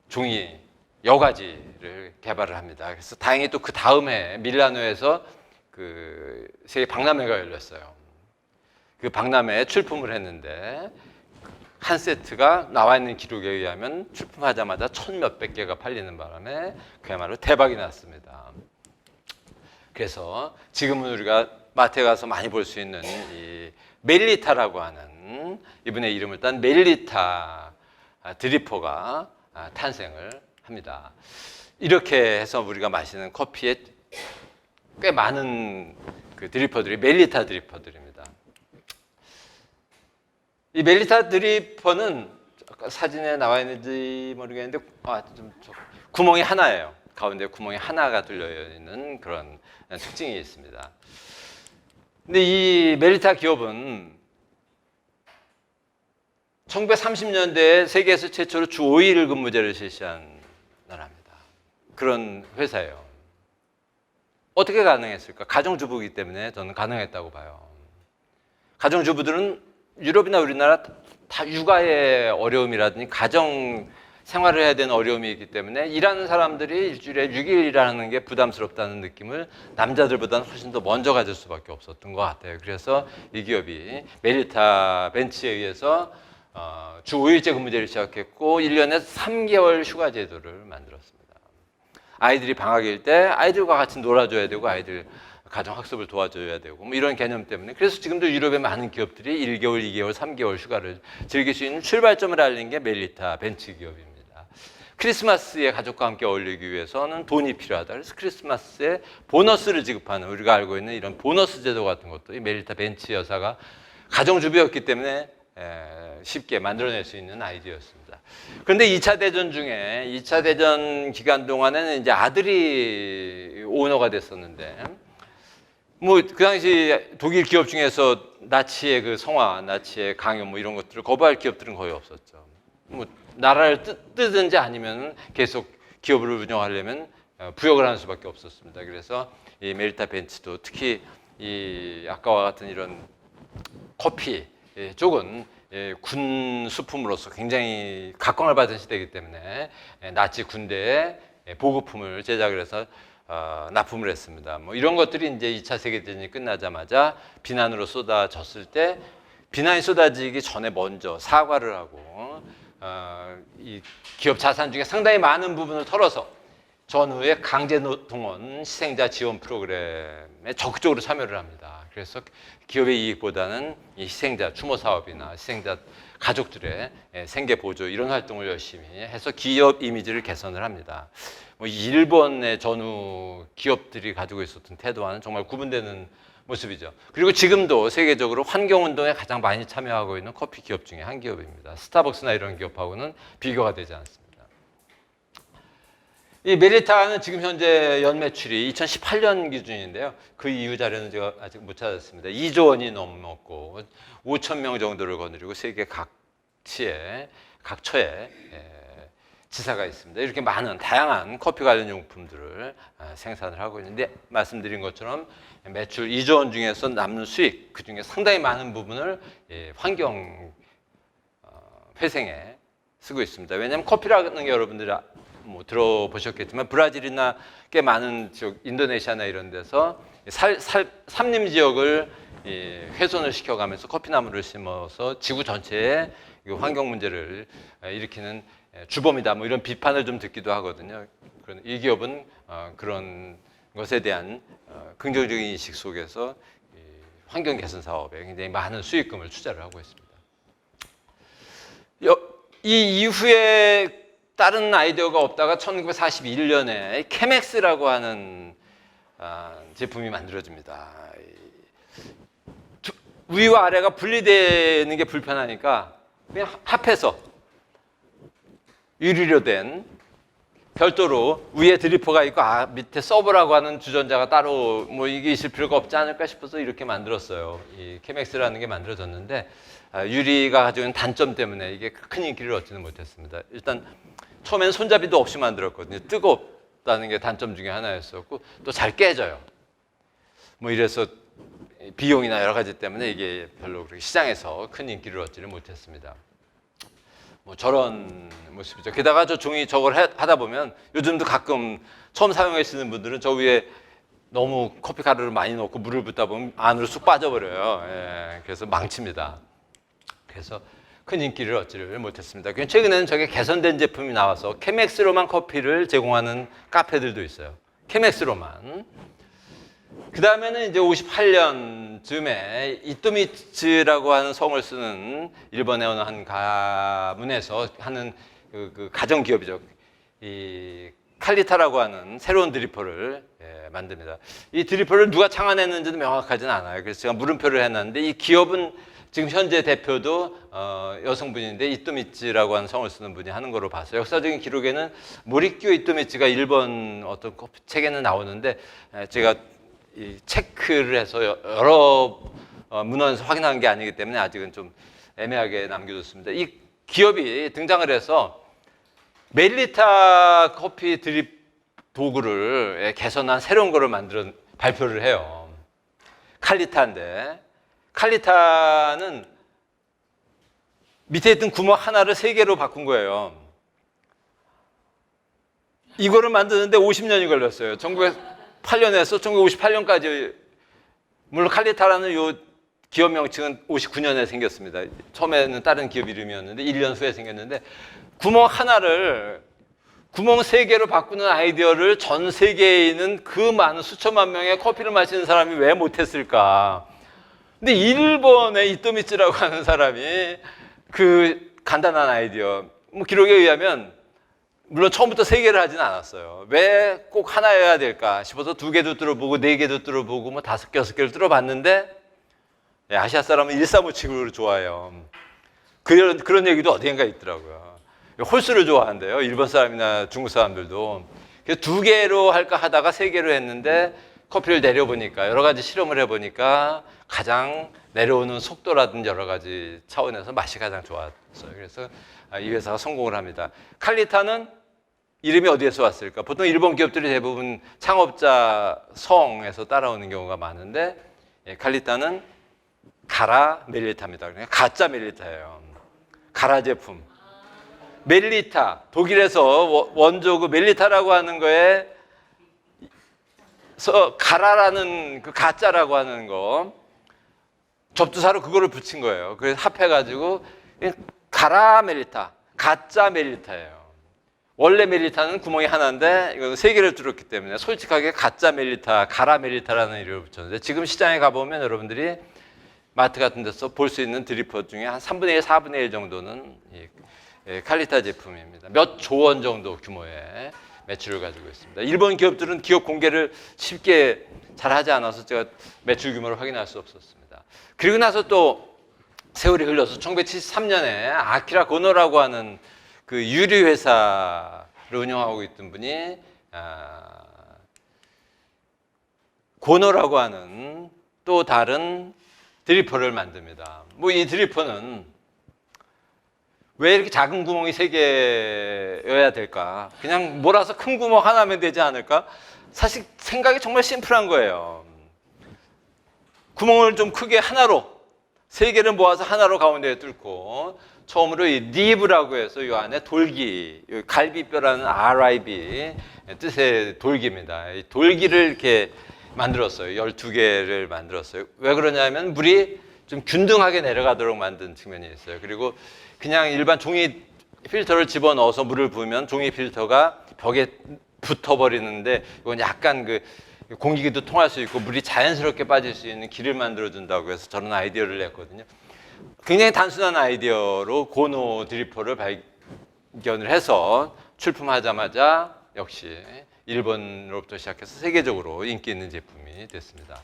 종이 여과지를 개발을 합니다. 그래서 다행히 또 그 다음에 밀라노에서 그 세계 박람회가 열렸어요. 그 박람회에 출품을 했는데 한 세트가 나와 있는 기록에 의하면 출품하자마자 1000몇백 개가 팔리는 바람에 그야말로 대박이 났습니다. 그래서 지금은 우리가 마트에 가서 많이 볼 수 있는 이 멜리타라고 하는 이분의 이름을 딴 멜리타 드리퍼가 탄생을 합니다. 이렇게 해서 우리가 마시는 커피의 꽤 많은 그 드리퍼들이 멜리타 드리퍼들입니다. 이 멜리타 드리퍼는 아까 사진에 나와 있는지 모르겠는데 구멍이 하나예요. 가운데 구멍이 하나가 뚫려 있는 그런 특징이 있습니다. 근데 이 멜리타 기업은 1930년대에 세계에서 최초로 주 5일 근무제를 실시한 나라입니다. 그런 회사예요. 어떻게 가능했을까? 가정주부이기 때문에 저는 가능했다고 봐요. 가정주부들은 유럽이나 우리나라 다 육아의 어려움이라든지 가정 생활을 해야 되는 어려움이 있기 때문에 일하는 사람들이 일주일에 6일 일하는 게 부담스럽다는 느낌을 남자들보다는 훨씬 더 먼저 가질 수밖에 없었던 것 같아요. 그래서 이 기업이 멜리타 벤츠에 의해서 주 5일제 근무제를 시작했고 1년에 3개월 휴가 제도를 만들었습니다. 아이들이 방학일 때 아이들과 같이 놀아줘야 되고 아이들 가정 학습을 도와줘야 되고 뭐 이런 개념 때문에 그래서 지금도 유럽의 많은 기업들이 1개월, 2개월, 3개월 휴가를 즐길 수 있는 출발점을 알린 게 멜리타 벤츠 기업입니다. 크리스마스에 가족과 함께 어울리기 위해서는 돈이 필요하다. 그래서 크리스마스에 보너스를 지급하는 우리가 알고 있는 이런 보너스 제도 같은 것도 이 멜리타 벤츠 여사가 가정주부였기 때문에 쉽게 만들어낼 수 있는 아이디어였습니다. 그런데 2차 대전 중에 2차 대전 기간 동안에는 이제 아들이 오너가 됐었는데 뭐 그 당시 독일 기업 중에서 나치의 그 성화, 나치의 강요 뭐 이런 것들을 거부할 기업들은 거의 없었죠. 뭐 나라를 뜨든지 아니면 계속 기업을 운영하려면 부역을 하는 수밖에 없었습니다. 그래서 이 멜리타 벤츠도 특히 이 아까와 같은 이런 커피 쪽은 군 수품으로서 굉장히 각광을 받은 시대이기 때문에 나치 군대에 보급품을 제작을 해서 납품을 했습니다. 뭐 이런 것들이 이제 2차 세계대전이 끝나자마자 비난으로 쏟아졌을 때 비난이 쏟아지기 전에 먼저 사과를 하고 이 기업 자산 중에 상당히 많은 부분을 털어서 전후에 강제동원 희생자 지원 프로그램에 적극적으로 참여를 합니다. 그래서 기업의 이익보다는 이 희생자 추모 사업이나 희생자 가족들의 생계 보조 이런 활동을 열심히 해서 기업 이미지를 개선을 합니다. 뭐 일본의 전후 기업들이 가지고 있었던 태도와는 정말 구분되는 모습이죠. 그리고 지금도 세계적으로 환경운동에 가장 많이 참여하고 있는 커피 기업 중에 한 기업입니다. 스타벅스나 이런 기업하고는 비교가 되지 않습니다. 이 멜리타는 지금 현재 연매출이 2018년 기준인데요. 그 이후 자료는 제가 아직 못 찾았습니다. 2조 원이 넘었고 5천 명 정도를 거느리고 세계 각처에 지사가 있습니다. 이렇게 많은 다양한 커피 관련 용품들을 생산을 하고 있는데 말씀드린 것처럼 매출 2조 원 중에서 남는 수익 그중에 상당히 많은 부분을 환경 회생에 쓰고 있습니다. 왜냐하면 커피라는 게 여러분들이 뭐 들어보셨겠지만 브라질이나 꽤 많은 지역 인도네시아나 이런 데서 산림 지역을 훼손을 시켜가면서 커피나무를 심어서 지구 전체에 환경 문제를 일으키는 주범이다 뭐 이런 비판을 좀 듣기도 하거든요. 이 기업은 그런 것에 대한 긍정적인 인식 속에서 환경 개선 사업에 굉장히 많은 수익금을 투자를 하고 있습니다. 이 이후에 다른 아이디어가 없다가 1941년에 케맥스라고 하는 제품이 만들어집니다. 위와 아래가 분리되는 게 불편하니까 그냥 합해서 유리로 된 별도로 위에 드리퍼가 있고 밑에 서버라고 하는 주전자가 따로 뭐 이게 있을 필요가 없지 않을까 싶어서 이렇게 만들었어요. 이 케맥스라는 게 만들어졌는데 유리가 가지고 있는 단점 때문에 이게 큰 인기를 얻지는 못했습니다. 일단 처음엔 손잡이도 없이 만들었거든요. 뜨겁다는 게 단점 중에 하나였었고 또 잘 깨져요. 뭐 이래서 비용이나 여러 가지 때문에 이게 별로 그렇게 시장에서 큰 인기를 얻지를 못했습니다. 뭐 저런 모습이죠. 게다가 저 종이 저걸 하다 보면 요즘도 가끔 처음 사용하시는 분들은 저 위에 너무 커피 가루를 많이 넣고 물을 붓다 보면 안으로 쑥 빠져버려요. 그래서 망칩니다. 그래서 큰 인기를 얻지를 못했습니다. 최근에는 저게 개선된 제품이 나와서 케맥스로만 커피를 제공하는 카페들도 있어요. 케맥스로만. 그 다음에는 이제 58년쯤에 이토미츠라고 하는 성을 쓰는 일본의 어느 한 가문에서 하는 그 가정기업이죠. 이 칼리타라고 하는 새로운 드리퍼를 만듭니다. 이 드리퍼를 누가 창안했는지도 명확하지는 않아요. 그래서 제가 물음표를 해놨는데 이 기업은 지금 현재 대표도 여성분인데 이토미츠라고 하는 성을 쓰는 분이 하는 거로 봤어요. 역사적인 기록에는 모리큐 이토미츠가 일본 어떤 책에는 나오는데 제가 이 체크를 해서 여러 문헌에서 확인한 게 아니기 때문에 아직은 좀 애매하게 남겨뒀습니다. 이 기업이 등장을 해서 멜리타 커피 드립 도구를 개선한 새로운 거를 발표를 해요. 칼리타인데 칼리타는 밑에 있던 구멍 하나를 3개로 바꾼 거예요. 이거를 만드는데 50년이 걸렸어요. 1908년에서 1958년까지. 물론 칼리타라는 요 기업 명칭은 59년에 생겼습니다. 처음에는 다른 기업 이름이었는데 1년 후에 생겼는데 구멍 3개로 바꾸는 아이디어를 전 세계에 있는 그 많은 수천만 명의 커피를 마시는 사람이 왜 못했을까? 근데 일본의 이토미츠라고 하는 사람이 그 간단한 아이디어, 기록에 의하면 물론 처음부터 3개를 하진 않았어요. 왜 꼭 하나여야 될까 싶어서 2개도 뚫어보고 4개도 뚫어보고 5, 6개를 뚫어봤는데 아시아 사람은 일사무치를 좋아해요. 그런 얘기도 어디인가 있더라고요. 홀수를 좋아한대요. 일본 사람이나 중국 사람들도. 그래서 2개로 할까 하다가 3개로 했는데 커피를 내려보니까 여러 가지 실험을 해보니까 가장 내려오는 속도라든지 여러 가지 차원에서 맛이 가장 좋았어요. 그래서 이 회사가 성공을 합니다. 칼리타는 이름이 어디에서 왔을까? 보통 일본 기업들이 대부분 창업자 성에서 따라오는 경우가 많은데 칼리타는 가라 멜리타입니다. 그러니까 가짜 멜리타예요. 가라 제품. 멜리타, 독일에서 원조 멜리타라고 하는 거에 가라라는 그 가짜라고 하는 거 접두사로 그거를 붙인 거예요. 그래서 합해가지고 가라 멜리타, 가짜 멜리타예요. 원래 멜리타는 구멍이 하나인데 이거는 3개를 뚫었기 때문에 솔직하게 가짜 멜리타, 가라 멜리타라는 이름을 붙였는데 지금 시장에 가보면 여러분들이 마트 같은 데서 볼 수 있는 드리퍼 중에 한 3분의 1, 4분의 1 정도는 칼리타 제품입니다. 몇 조 원 정도 규모의 매출을 가지고 있습니다. 일본 기업들은 기업 공개를 쉽게 잘 하지 않아서 제가 매출 규모를 확인할 수 없었습니다. 그리고 나서 또 세월이 흘러서 1973년에 아키라 고노라고 하는 그 유리 회사를 운영하고 있던 분이 고노라고 하는 또 다른 드리퍼를 만듭니다. 이 드리퍼는 왜 이렇게 작은 구멍이 3개여야 될까? 그냥 몰아서 큰 구멍 하나면 되지 않을까? 사실 생각이 정말 심플한 거예요. 구멍을 좀 크게 하나로 3개를 모아서 하나로 가운데에 뚫고 처음으로 이 리브라고 해서 이 안에 돌기, 갈비뼈라는 RIB 뜻의 돌기입니다. 이 돌기를 이렇게 만들었어요. 12개를 만들었어요. 왜 그러냐면 물이 좀 균등하게 내려가도록 만든 측면이 있어요. 그리고 그냥 일반 종이 필터를 집어넣어서 물을 부으면 종이 필터가 벽에 붙어버리는데 이건 약간 그 공기도 통할 수 있고 물이 자연스럽게 빠질 수 있는 길을 만들어준다고 해서 저런 아이디어를 냈거든요. 굉장히 단순한 아이디어로 고노 드리퍼를 발견을 해서 출품하자마자 역시 일본으로부터 시작해서 세계적으로 인기 있는 제품이 됐습니다.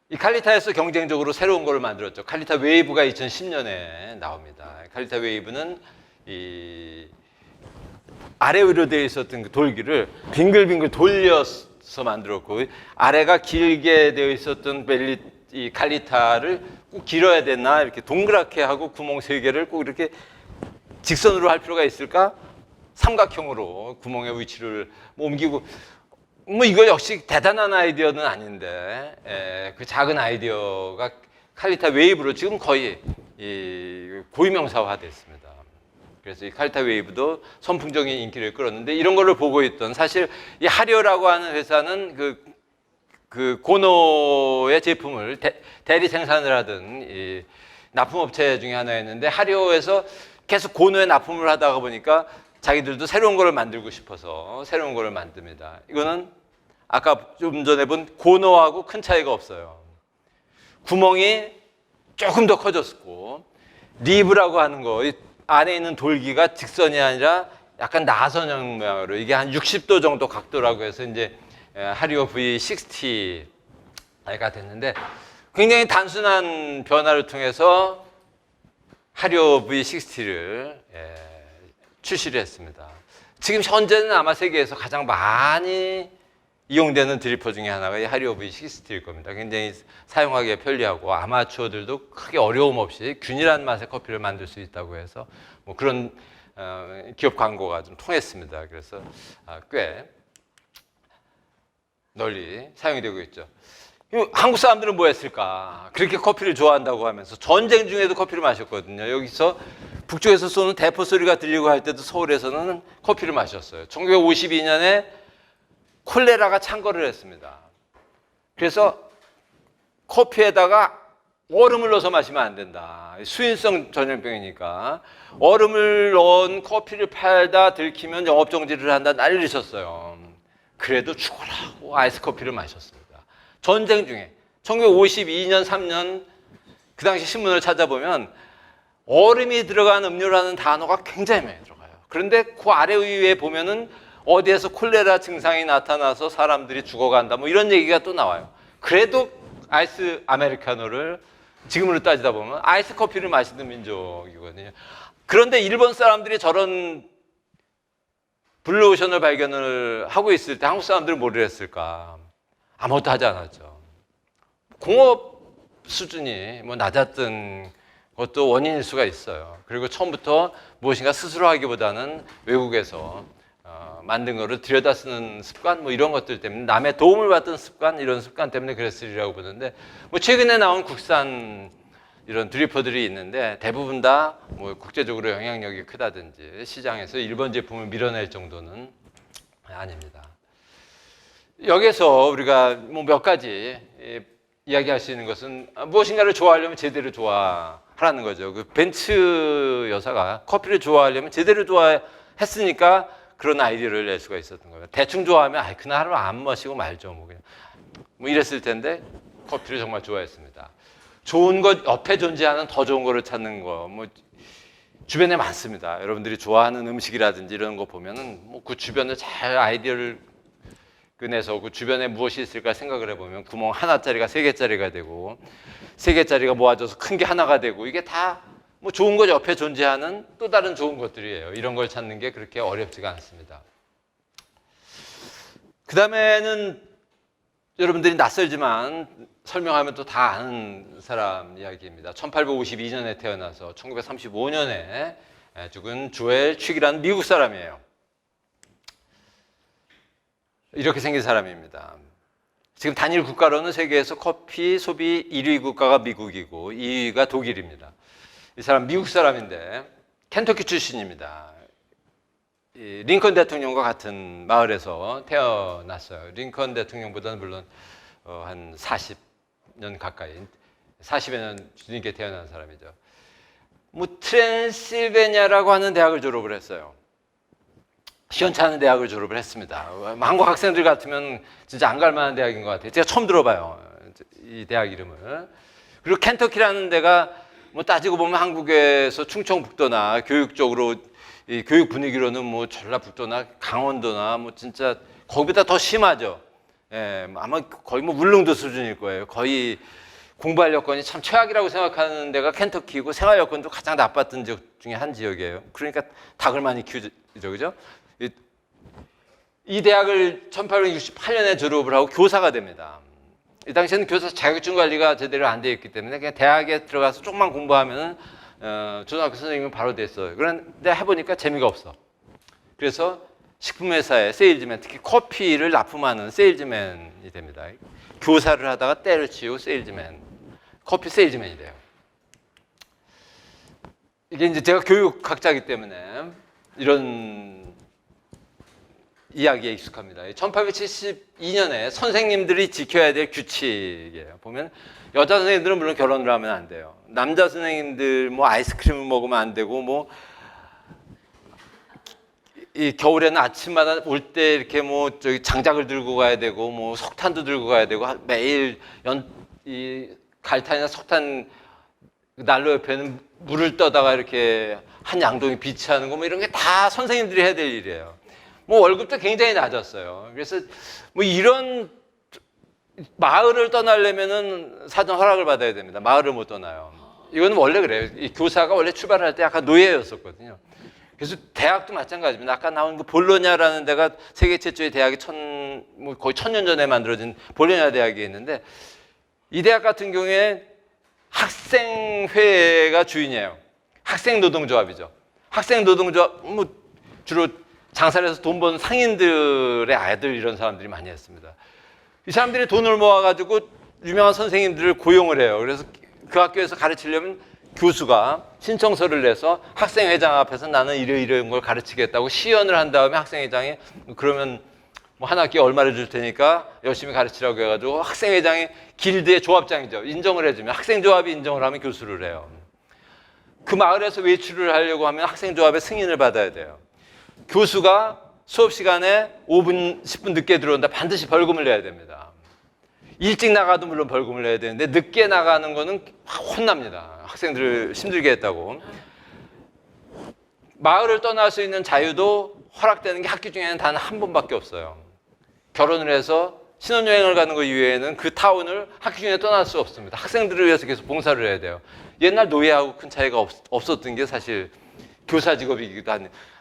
이 칼리타에서 경쟁적으로 새로운 걸 만들었죠. 칼리타 웨이브가 2010년에 나옵니다. 칼리타 웨이브는 이 아래 위로 되어 있었던 그 돌기를 빙글빙글 돌려서 만들었고 아래가 길게 되어 있었던 이 칼리타를 꼭 길어야 되나 이렇게 동그랗게 하고 구멍 3개를 꼭 이렇게 직선으로 할 필요가 있을까? 삼각형으로 구멍의 위치를 옮기고 이거 역시 대단한 아이디어는 아닌데 그 작은 아이디어가 칼리타 웨이브로 지금 거의 고유명사화 됐습니다. 그래서 이 칼리타 웨이브도 선풍적인 인기를 끌었는데 이런 거를 보고 있던 사실 이 하려라고 하는 회사는 그 고노의 제품을 대리 생산을 하던 이 납품업체 중에 하나였는데 하려에서 계속 고노에 납품을 하다가 보니까 자기들도 새로운 거를 만들고 싶어서 새로운 거를 만듭니다. 이거는 아까 좀 전에 본 고노하고 큰 차이가 없어요. 구멍이 조금 더 커졌고 리브라고 하는 거 안에 있는 돌기가 직선이 아니라 약간 나선형 모양으로 이게 한 60도 정도 각도라고 해서 이제 하리오 V60가 됐는데 굉장히 단순한 변화를 통해서 하리오 V60를 출시를 했습니다. 지금 현재는 아마 세계에서 가장 많이 이용되는 드리퍼 중에 하나가 이 하리오 V60일 겁니다. 굉장히 사용하기에 편리하고 아마추어들도 크게 어려움 없이 균일한 맛의 커피를 만들 수 있다고 해서 뭐 그런 기업 광고가 좀 통했습니다. 그래서 꽤 널리 사용이 되고 있죠. 한국 사람들은 뭐 했을까? 그렇게 커피를 좋아한다고 하면서 전쟁 중에도 커피를 마셨거든요. 여기서 북쪽에서 쏘는 대포 소리가 들리고 할 때도 서울에서는 커피를 마셨어요. 1952년에 콜레라가 창궐을 했습니다. 그래서 커피에다가 얼음을 넣어서 마시면 안 된다. 수인성 전염병이니까 얼음을 넣은 커피를 팔다 들키면 영업정지를 한다 난리를 쳤어요. 그래도 죽어라고 아이스 커피를 마셨습니다. 전쟁 중에 1952년 3년 그 당시 신문을 찾아보면 얼음이 들어간 음료라는 단어가 굉장히 많이 들어가요. 그런데 그 아래 위에 보면은 어디에서 콜레라 증상이 나타나서 사람들이 죽어간다 뭐 이런 얘기가 또 나와요. 그래도 아이스 아메리카노를 지금으로 따지다 보면 아이스 커피를 마시는 민족이거든요. 그런데 일본 사람들이 저런 블루오션을 발견을 하고 있을 때 한국 사람들은 뭐를 했을까? 아무것도 하지 않았죠. 공업 수준이 뭐 낮았던 것도 원인일 수가 있어요. 그리고 처음부터 무엇인가 스스로 하기보다는 외국에서 만든 거를 들여다 쓰는 습관 뭐 이런 것들 때문에 남의 도움을 받던 습관 이런 습관 때문에 그랬으리라고 보는데 뭐 최근에 나온 국산 이런 드리퍼들이 있는데 대부분 다 뭐 국제적으로 영향력이 크다든지 시장에서 일본 제품을 밀어낼 정도는 아닙니다. 여기서 우리가 뭐 몇 가지 이야기할 수 있는 것은 무엇인가를 좋아하려면 제대로 좋아하라는 거죠. 그 벤츠 여사가 커피를 좋아하려면 제대로 좋아했으니까 그런 아이디어를 낼 수가 있었던 거예요. 대충 좋아하면 그날 하루 안 마시고 말죠. 뭐 그냥 뭐 이랬을 텐데 커피를 정말 좋아했습니다. 좋은 것 옆에 존재하는 더 좋은 거를 찾는 거 뭐 주변에 많습니다. 여러분들이 좋아하는 음식이라든지 이런 거 보면은 뭐 그 주변에 잘 아이디어를 꺼내서 그 주변에 무엇이 있을까 생각을 해보면 구멍 하나짜리가 3개짜리가 되고 3개짜리가 모아져서 큰 게 하나가 되고 이게 다 뭐 좋은 것 옆에 존재하는 또 다른 좋은 것들이에요. 이런 걸 찾는 게 그렇게 어렵지가 않습니다. 그 다음에는 여러분들이 낯설지만 설명하면 또 다 아는 사람 이야기입니다. 1852년에 태어나서 1935년에 죽은 조엘 취기라는 미국 사람이에요. 이렇게 생긴 사람입니다. 지금 단일 국가로는 세계에서 커피 소비 1위 국가가 미국이고 2위가 독일입니다. 이 사람 미국 사람인데 켄터키 출신입니다. 링컨 대통령과 같은 마을에서 태어났어요. 링컨 대통령보다는 물론 한 40년 가까이 40여 년 뒤늦게 태어난 사람이죠. 뭐 트랜실베니아라고 하는 대학을 졸업을 했어요. 시원찮은 대학을 졸업을 했습니다. 한국 학생들 같으면 진짜 안 갈 만한 대학인 것 같아요. 제가 처음 들어봐요. 이 대학 이름을. 그리고 켄터키라는 데가 뭐 따지고 보면 한국에서 충청북도나 교육적으로 이 교육 분위기로는 뭐 전라북도나 강원도나 뭐 진짜 거기보다 더 심하죠. 예, 아마 거의 뭐 울릉도 수준일 거예요. 거의 공부할 여건이 참 최악이라고 생각하는 데가 켄터키고 생활 여건도 가장 나빴던 지역 중에 한 지역이에요. 그러니까 닭을 많이 키우죠, 그죠? 이 대학을 1868년에 졸업을 하고 교사가 됩니다. 이 당시에는 교사 자격증 관리가 제대로 안 되어 있기 때문에 그냥 대학에 들어가서 조금만 공부하면은 초등학교 선생님은 바로 됐어요. 그런데 해보니까 재미가 없어. 그래서 식품회사의 세일즈맨, 특히 커피를 납품하는 세일즈맨이 됩니다. 교사를 하다가 때를 치우고 세일즈맨, 커피 세일즈맨이 돼요. 이게 이제 제가 교육학자이기 때문에 이런 이야기에 익숙합니다. 1872년에 선생님들이 지켜야 될 규칙이에요. 보면 여자 선생님들은 물론 결혼을 하면 안 돼요. 남자 선생님들 뭐 아이스크림을 먹으면 안 되고 뭐 이 겨울에는 아침마다 올 때 이렇게 뭐 저기 장작을 들고 가야 되고 뭐 석탄도 들고 가야 되고 매일 이 갈탄이나 석탄 난로 옆에는 물을 떠다가 이렇게 한 양동이 비치하는 거 뭐 이런 게 다 선생님들이 해야 될 일이에요. 뭐 월급도 굉장히 낮았어요. 그래서 뭐 이런 마을을 떠나려면은 사전 허락을 받아야 됩니다. 마을을 못 떠나요. 이거는 원래 그래요. 이 교사가 원래 출발할 때 약간 노예였었거든요. 그래서 대학도 마찬가지입니다. 아까 나온 그 볼로냐라는 데가 세계 최초의 대학이 뭐 거의 1000년 전에 만들어진 볼로냐 대학이 있는데 이 대학 같은 경우에 학생회가 주인이에요. 학생 노동조합이죠. 학생 노동조합 뭐 주로 장사를 해서 돈 버는 상인들의 아이들 이런 사람들이 많이 했습니다. 이 사람들이 돈을 모아가지고 유명한 선생님들을 고용을 해요. 그래서 그 학교에서 가르치려면 교수가 신청서를 내서 학생회장 앞에서 나는 이런 걸 가르치겠다고 시연을 한 다음에 학생회장이 그러면 뭐 한 학기에 얼마를 줄 테니까 열심히 가르치라고 해가지고 학생회장이 길드의 조합장이죠. 인정을 해주면 학생조합이 인정을 하면 교수를 해요. 그 마을에서 외출을 하려고 하면 학생조합의 승인을 받아야 돼요. 교수가 수업 시간에 5분, 10분 늦게 들어온다 반드시 벌금을 내야 됩니다. 일찍 나가도 물론 벌금을 내야 되는데 늦게 나가는 거는 혼납니다. 학생들을 힘들게 했다고. 마을을 떠날 수 있는 자유도 허락되는 게 학기 중에는 단 한 번밖에 없어요. 결혼을 해서 신혼여행을 가는 것 이외에는 그 타운을 학기 중에 떠날 수 없습니다. 학생들을 위해서 계속 봉사를 해야 돼요. 옛날 노예하고 큰 차이가 없었던 게 사실 교사 직업이기도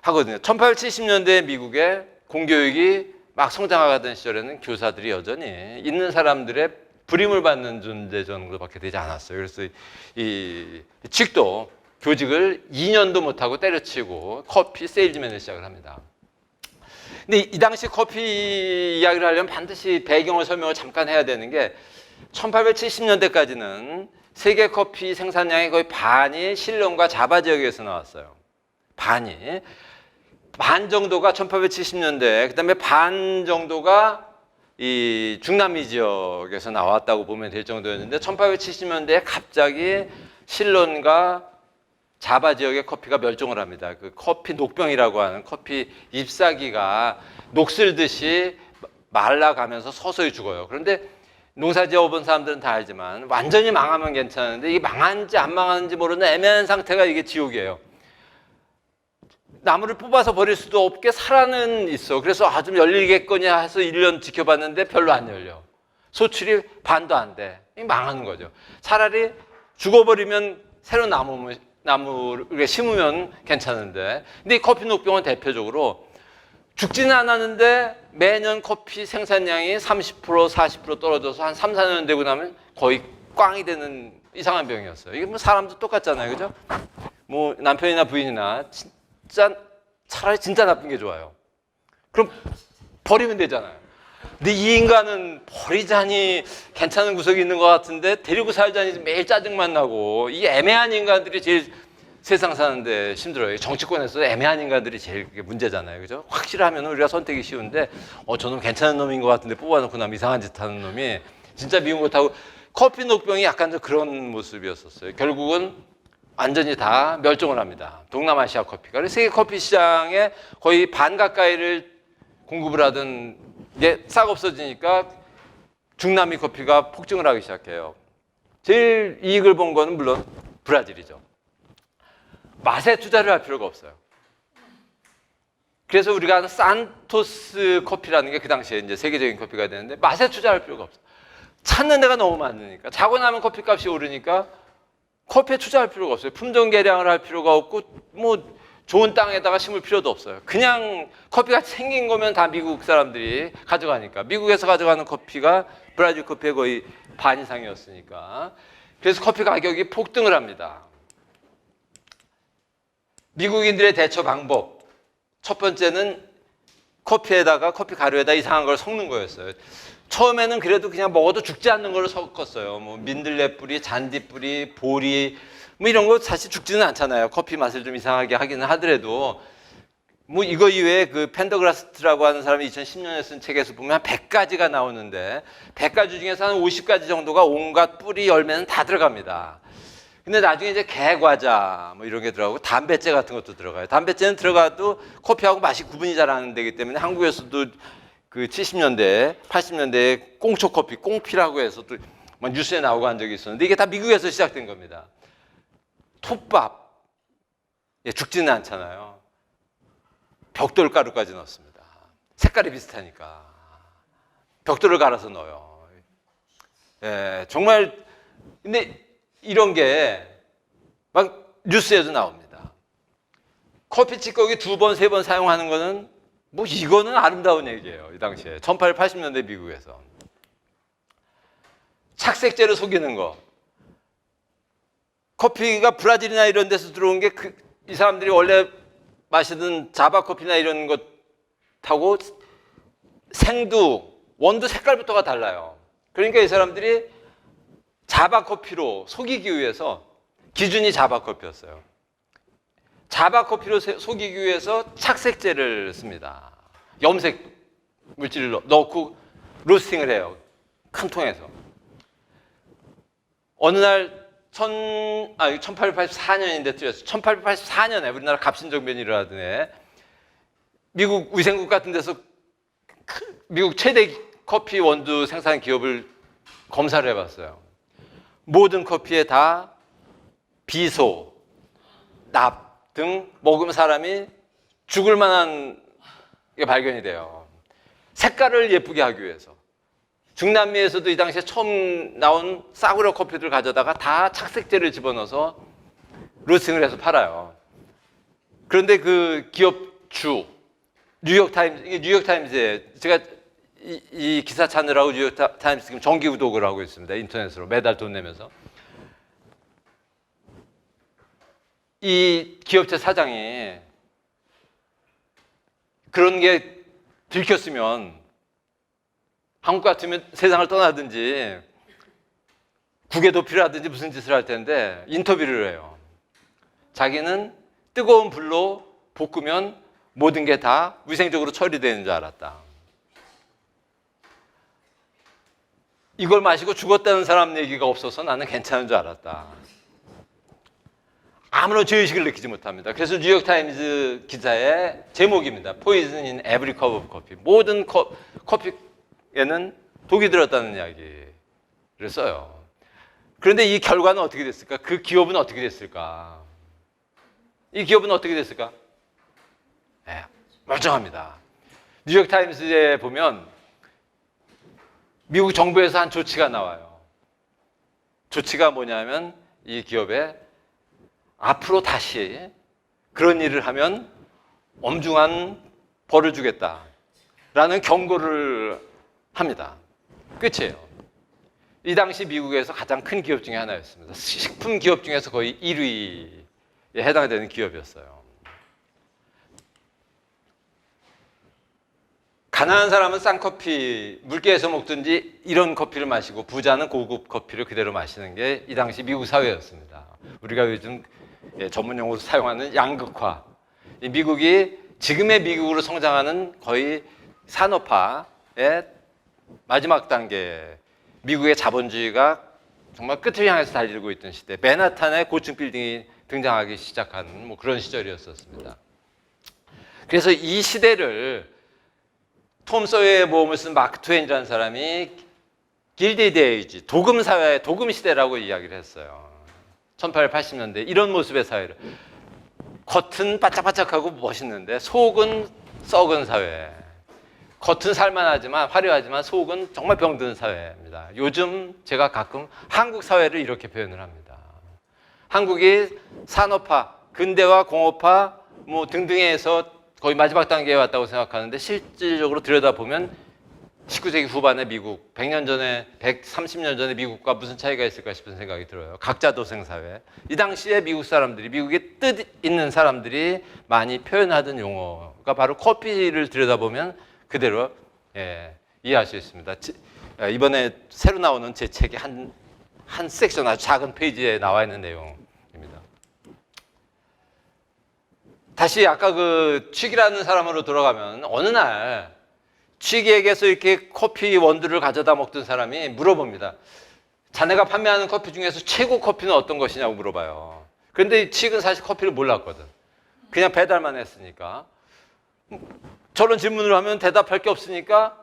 하거든요. 1870년대 미국의 공교육이 막 성장하던 시절에는 교사들이 여전히 있는 사람들의 불임을 받는 존재 정도밖에 되지 않았어요. 그래서 이 직도 교직을 2년도 못하고 때려치고 커피 세일즈맨을 시작을 합니다. 근데 이 당시 커피 이야기를 하려면 반드시 배경을 설명을 잠깐 해야 되는 게 1870년대까지는 세계 커피 생산량의 거의 반이 실론과 자바 지역에서 나왔어요. 반 정도가 1870년대, 그다음에 반 정도가 이 중남미 지역에서 나왔다고 보면 될 정도였는데 1870년대에 갑자기 실론과 자바 지역의 커피가 멸종을 합니다. 그 커피 녹병이라고 하는 커피 잎사귀가 녹슬듯이 말라가면서 서서히 죽어요. 그런데 농사지어 본 사람들은 다 알지만 완전히 망하면 괜찮은데 이게 망한지 안 망하는지 모르는 애매한 상태가 이게 지옥이에요. 나무를 뽑아서 버릴 수도 없게 살아는 있어. 그래서 좀 열리겠거니 해서 1년 지켜봤는데 별로 안 열려. 소출이 반도 안 돼. 망하는 거죠. 차라리 죽어버리면 새로 나무를 심으면 괜찮은데. 근데 이 커피 녹병은 대표적으로 죽지는 않았는데 매년 커피 생산량이 30% 40% 떨어져서 한 3, 4년 되고 나면 거의 꽝이 되는 이상한 병이었어요. 이게 뭐 사람도 똑같잖아요. 그죠? 뭐 남편이나 부인이나 차라리 진짜 나쁜 게 좋아요. 그럼 버리면 되잖아요. 근데 이 인간은 버리자니 괜찮은 구석이 있는 것 같은데 데리고 살자니 매일 짜증만 나고 이 애매한 인간들이 제일 세상 사는데 힘들어요. 정치권에서 애매한 인간들이 제일 그게 문제잖아요. 그죠? 확실하면 우리가 선택이 쉬운데 저놈 괜찮은 놈인 것 같은데 뽑아놓고 나면 이상한 짓 하는 놈이 진짜 미운 것하고 커피 녹병이 약간 좀 그런 모습이었었어요. 결국은 완전히 다 멸종을 합니다. 동남아시아 커피가. 그래서 세계 커피 시장에 거의 반 가까이를 공급을 하던 게 싹 없어지니까 중남미 커피가 폭증을 하기 시작해요. 제일 이익을 본 거는 물론 브라질이죠. 맛에 투자를 할 필요가 없어요. 그래서 우리가 아는 산토스 커피라는 게 그 당시에 이제 세계적인 커피가 되는데 맛에 투자할 필요가 없어요. 찾는 데가 너무 많으니까. 자고 나면 커피값이 오르니까 커피에 투자할 필요가 없어요. 품종 개량을 할 필요가 없고 뭐 좋은 땅에다가 심을 필요도 없어요. 그냥 커피가 생긴 거면 다 미국 사람들이 가져가니까. 미국에서 가져가는 커피가 브라질 커피의 거의 반 이상이었으니까. 그래서 커피 가격이 폭등을 합니다. 미국인들의 대처 방법. 첫 번째는 커피에다가 커피 가루에다 이상한 걸 섞는 거였어요. 처음에는 그래도 그냥 먹어도 죽지 않는 걸 섞었어요. 뭐 민들레 뿌리, 잔디 뿌리, 보리 뭐 이런 거 사실 죽지는 않잖아요. 커피 맛을 좀 이상하게 하기는 하더라도 뭐 이거 이외에 그 펜더그라스트라고 하는 사람이 2010년에 쓴 책에서 보면 한 100가지가 나오는데 100가지 중에서 한 50가지 정도가 온갖 뿌리, 열매는 다 들어갑니다. 근데 나중에 이제 개과자 뭐 이런 게 들어가고 담배째 같은 것도 들어가요. 담배째는 들어가도 커피하고 맛이 구분이 잘 안 되기 때문에 한국에서도 그 70년대, 80년대에 꽁초 커피, 꽁피라고 해서 또 막 뉴스에 나오고 한 적이 있었는데 이게 다 미국에서 시작된 겁니다. 톱밥, 죽지는 않잖아요. 벽돌가루까지 넣습니다. 색깔이 비슷하니까 벽돌을 갈아서 넣어요. 예, 정말. 근데 이런 게 막 뉴스에도 나옵니다. 커피 찌꺼기 2번, 3번 사용하는 거는 뭐 이거는 아름다운 얘기예요. 이 당시에 1880년대 미국에서 착색제로 속이는 거. 커피가 브라질이나 이런 데서 들어온 게 이 사람들이 원래 마시던 자바 커피나 이런 것하고 생두, 원두 색깔부터가 달라요. 그러니까 이 사람들이 자바 커피로 속이기 위해서, 기준이 자바 커피였어요. 자바 커피로 속이기 위해서 착색제를 씁니다. 염색 물질을 넣고 로스팅을 해요. 큰 통에서. 어느 날 1884년인데 틀렸어요. 1884년에 우리나라 갑신정변이 일어나던 해 미국 위생국 같은 데서 미국 최대 커피 원두 생산 기업을 검사를 해봤어요. 모든 커피에 다 비소, 납 등 먹으면 사람이 죽을 만한 게 발견이 돼요. 색깔을 예쁘게 하기 위해서. 중남미에서도 이 당시에 처음 나온 싸구려 커피들 가져다가 다 착색제를 집어넣어서 로스팅을 해서 팔아요. 그런데 그 기업 주, 뉴욕타임즈에 제가 이 기사 찾느라고 뉴욕타임스 지금 정기 구독을 하고 있습니다. 인터넷으로 매달 돈 내면서. 이 기업체 사장이 그런 게 들켰으면 한국 같으면 세상을 떠나든지 국외 도피를 하든지 무슨 짓을 할 텐데 인터뷰를 해요. 자기는 뜨거운 불로 볶으면 모든 게 다 위생적으로 처리되는 줄 알았다. 이걸 마시고 죽었다는 사람 얘기가 없어서 나는 괜찮은 줄 알았다. 아무런 죄의식을 느끼지 못합니다. 그래서 뉴욕타임즈 기사의 제목입니다. Poison in every cup of coffee. 모든 커피에는 독이 들었다는 이야기를 써요. 그런데 이 결과는 어떻게 됐을까? 그 기업은 어떻게 됐을까? 이 기업은 어떻게 됐을까? 네, 멀쩡합니다. 뉴욕타임즈에 보면 미국 정부에서 한 조치가 나와요. 조치가 뭐냐면 이 기업에 앞으로 다시 그런 일을 하면 엄중한 벌을 주겠다라는 경고를 합니다. 끝이에요. 이 당시 미국에서 가장 큰 기업 중에 하나였습니다. 식품 기업 중에서 거의 1위에 해당되는 기업이었어요. 가난한 사람은 싼 커피, 물개에서 먹든지 이런 커피를 마시고 부자는 고급 커피를 그대로 마시는 게 이 당시 미국 사회였습니다. 우리가 요즘 전문 용어로 사용하는 양극화. 미국이 지금의 미국으로 성장하는 거의 산업화의 마지막 단계, 미국의 자본주의가 정말 끝을 향해서 달리고 있던 시대, 맨하탄에 고층 빌딩이 등장하기 시작한 뭐 그런 시절이었었습니다. 그래서 이 시대를 톰 소여의 모험을 쓴 마크 트웨인이라는 사람이 길디드 에이지, 도금 사회, 도금 시대라고 이야기를 했어요. 1880년대 이런 모습의 사회를, 겉은 바짝바짝하고 멋있는데 속은 썩은 사회. 겉은 살만하지만 화려하지만 속은 정말 병든 사회입니다. 요즘 제가 가끔 한국 사회를 이렇게 표현을 합니다. 한국이 산업화, 근대화, 공업화 뭐 등등에서 거의 마지막 단계에 왔다고 생각하는데 실질적으로 들여다보면 19세기 후반의 미국, 100년 전에, 130년 전에 미국과 무슨 차이가 있을까 싶은 생각이 들어요. 각자 도생 사회. 이 당시에 미국 사람들이, 미국의 뜻 있는 사람들이 많이 표현하던 용어가 바로 커피를 들여다보면 그대로 이해할 수 있습니다. 이번에 새로 나오는 제 책의 한 섹션, 아주 작은 페이지에 나와 있는 내용입니다. 다시 아까 그 취기라는 사람으로 돌아가면 어느 날 취기에게서 이렇게 커피 원두를 가져다 먹던 사람이 물어봅니다. 자네가 판매하는 커피 중에서 최고 커피는 어떤 것이냐고 물어봐요. 그런데 취기는 사실 커피를 몰랐거든. 그냥 배달만 했으니까. 저런 질문을 하면 대답할 게 없으니까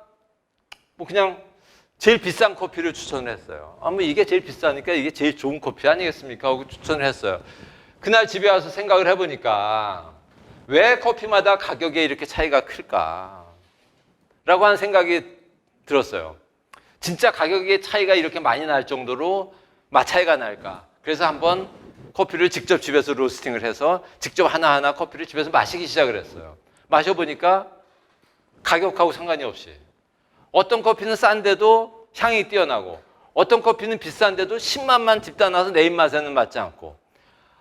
뭐 그냥 제일 비싼 커피를 추천을 했어요. 뭐 이게 제일 비싸니까 이게 제일 좋은 커피 아니겠습니까? 하고 추천을 했어요. 그날 집에 와서 생각을 해보니까 왜 커피마다 가격에 이렇게 차이가 클까? 라고 하는 생각이 들었어요. 진짜 가격의 차이가 이렇게 많이 날 정도로 맛 차이가 날까? 그래서 한번 커피를 직접 집에서 로스팅을 해서 직접 하나하나 커피를 집에서 마시기 시작을 했어요. 마셔보니까 가격하고 상관이 없이 어떤 커피는 싼데도 향이 뛰어나고 어떤 커피는 비싼데도 신맛만 집다 나서 내 입맛에는 맞지 않고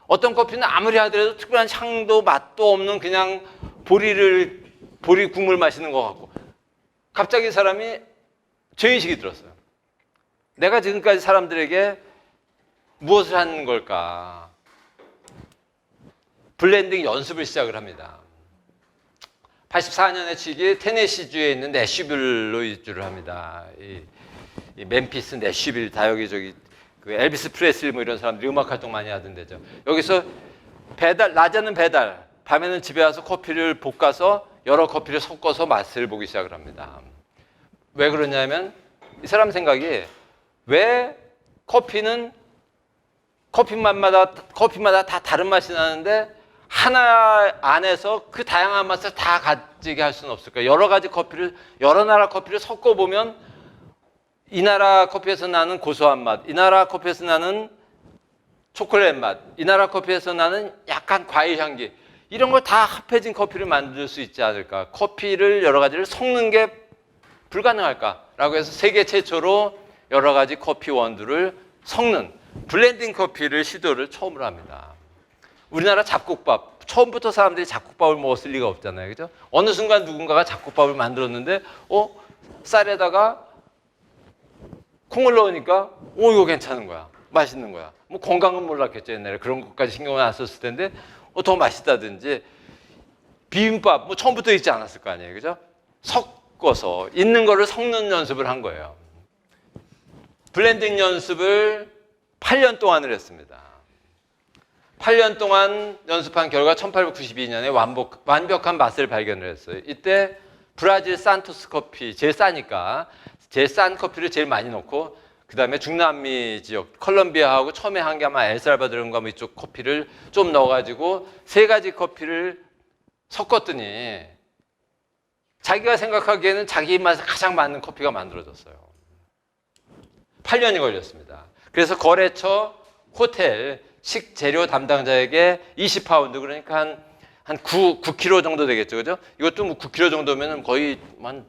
어떤 커피는 아무리 하더라도 특별한 향도 맛도 없는 그냥 보리 국물 마시는 것 같고 갑자기 사람이 죄의식이 들었어요. 내가 지금까지 사람들에게 무엇을 하는 걸까? 블렌딩 연습을 시작을 합니다. 84년에 치기 테네시주에 있는 내슈빌로 이주를 합니다. 이 멤피스, 내슈빌 다 여기저기 그 엘비스 프레슬리 뭐 이런 사람들이 음악 활동 많이 하던 데죠. 여기서 낮에는 배달, 밤에는 집에 와서 커피를 볶아서 여러 커피를 섞어서 맛을 보기 시작을 합니다. 왜 그러냐면 이 사람 생각이 왜 커피마다 다 다른 맛이 나는데 하나 안에서 그 다양한 맛을 다 가지게 할 수는 없을까? 여러 나라 커피를 섞어보면 이 나라 커피에서 나는 고소한 맛, 이 나라 커피에서 나는 초콜릿 맛, 이 나라 커피에서 나는 약간 과일 향기 이런 걸 다 합해진 커피를 만들 수 있지 않을까? 커피를 여러 가지를 섞는 게 불가능할까라고 해서 세계 최초로 여러 가지 커피 원두를 섞는 블렌딩 커피를 시도를 처음으로 합니다. 우리나라 잡곡밥, 처음부터 사람들이 잡곡밥을 먹었을 리가 없잖아요. 그죠? 어느 순간 누군가가 잡곡밥을 만들었는데 쌀에다가 콩을 넣으니까 이거 괜찮은 거야. 맛있는 거야. 뭐 건강은 몰랐겠죠. 옛날에 그런 것까지 신경을 안 썼을 텐데 더 맛있다든지 비빔밥 뭐 처음부터 있지 않았을 거 아니에요. 그죠? 섞어서 있는 거를 섞는 연습을 한 거예요. 블렌딩 연습을 8년 동안을 했습니다. 8년 동안 연습한 결과 1892년에 완벽한 맛을 발견을 했어요. 이때 브라질 산토스 커피, 제일 싸니까 제일 싼 커피를 제일 많이 넣고 그 다음에 중남미 지역 콜롬비아하고 처음에 한 게 아마 엘살바도르인가 뭐 이쪽 커피를 좀 넣어가지고 세 가지 커피를 섞었더니 자기가 생각하기에는 자기 입맛에 가장 맞는 커피가 만들어졌어요. 8년이 걸렸습니다. 그래서 거래처, 호텔, 식재료 담당자에게 20파운드 그러니까 한 9kg 정도 되겠죠. 그죠? 이것도 뭐 9kg 정도면 거의 한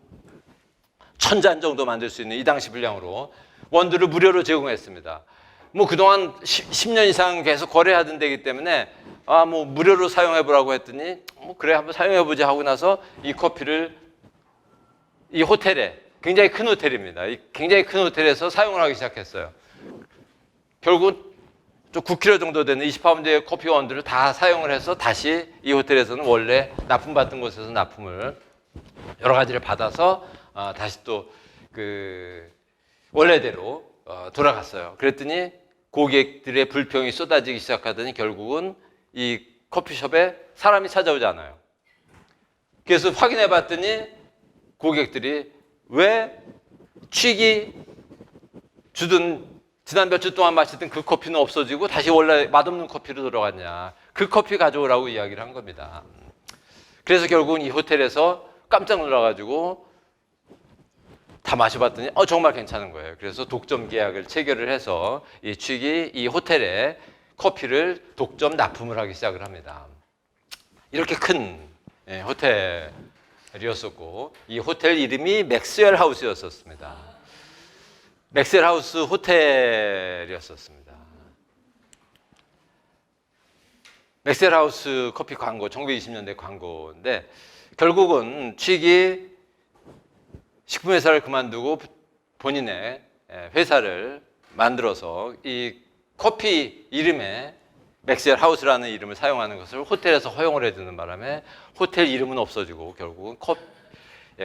1000잔 정도 만들 수 있는 이 당시 분량으로 원두를 무료로 제공했습니다. 뭐 그동안 10년 이상 계속 거래하던 데이기 때문에 뭐 무료로 사용해 보라고 했더니 뭐 그래 한번 사용해 보자 하고 나서 이 커피를 이 호텔에 굉장히 큰 호텔입니다. 이 굉장히 큰 호텔에서 사용을 하기 시작했어요. 결국 좀 9kg 정도 되는 20파운드의 커피 원두를 다 사용을 해서 다시 이 호텔에서는 원래 납품받던 곳에서 납품을 여러 가지를 받아서 다시 또 그 원래대로 돌아갔어요. 그랬더니 고객들의 불평이 쏟아지기 시작하더니 결국은 이 커피숍에 사람이 찾아오지 않아요. 그래서 확인해 봤더니 고객들이 왜 취기 주던 지난 몇 주 동안 마시던 그 커피는 없어지고 다시 원래 맛없는 커피로 돌아갔냐. 그 커피 가져오라고 이야기를 한 겁니다. 그래서 결국은 이 호텔에서 깜짝 놀라가지고 다 마셔봤더니 정말 괜찮은 거예요. 그래서 독점 계약을 체결을 해서 이 취기 이 호텔에 커피를 독점 납품을 하기 시작을 합니다. 이렇게 큰 호텔이었었고 이 호텔 이름이 맥스웰 하우스였었습니다. 맥스웰 하우스 호텔이었었습니다. 맥스웰 하우스 커피 광고, 1920년대 광고인데 결국은 취기 식품회사를 그만두고 본인의 회사를 만들어서 이 커피 이름에 맥스웰 하우스라는 이름을 사용하는 것을 호텔에서 허용을 해주는 바람에 호텔 이름은 없어지고 결국은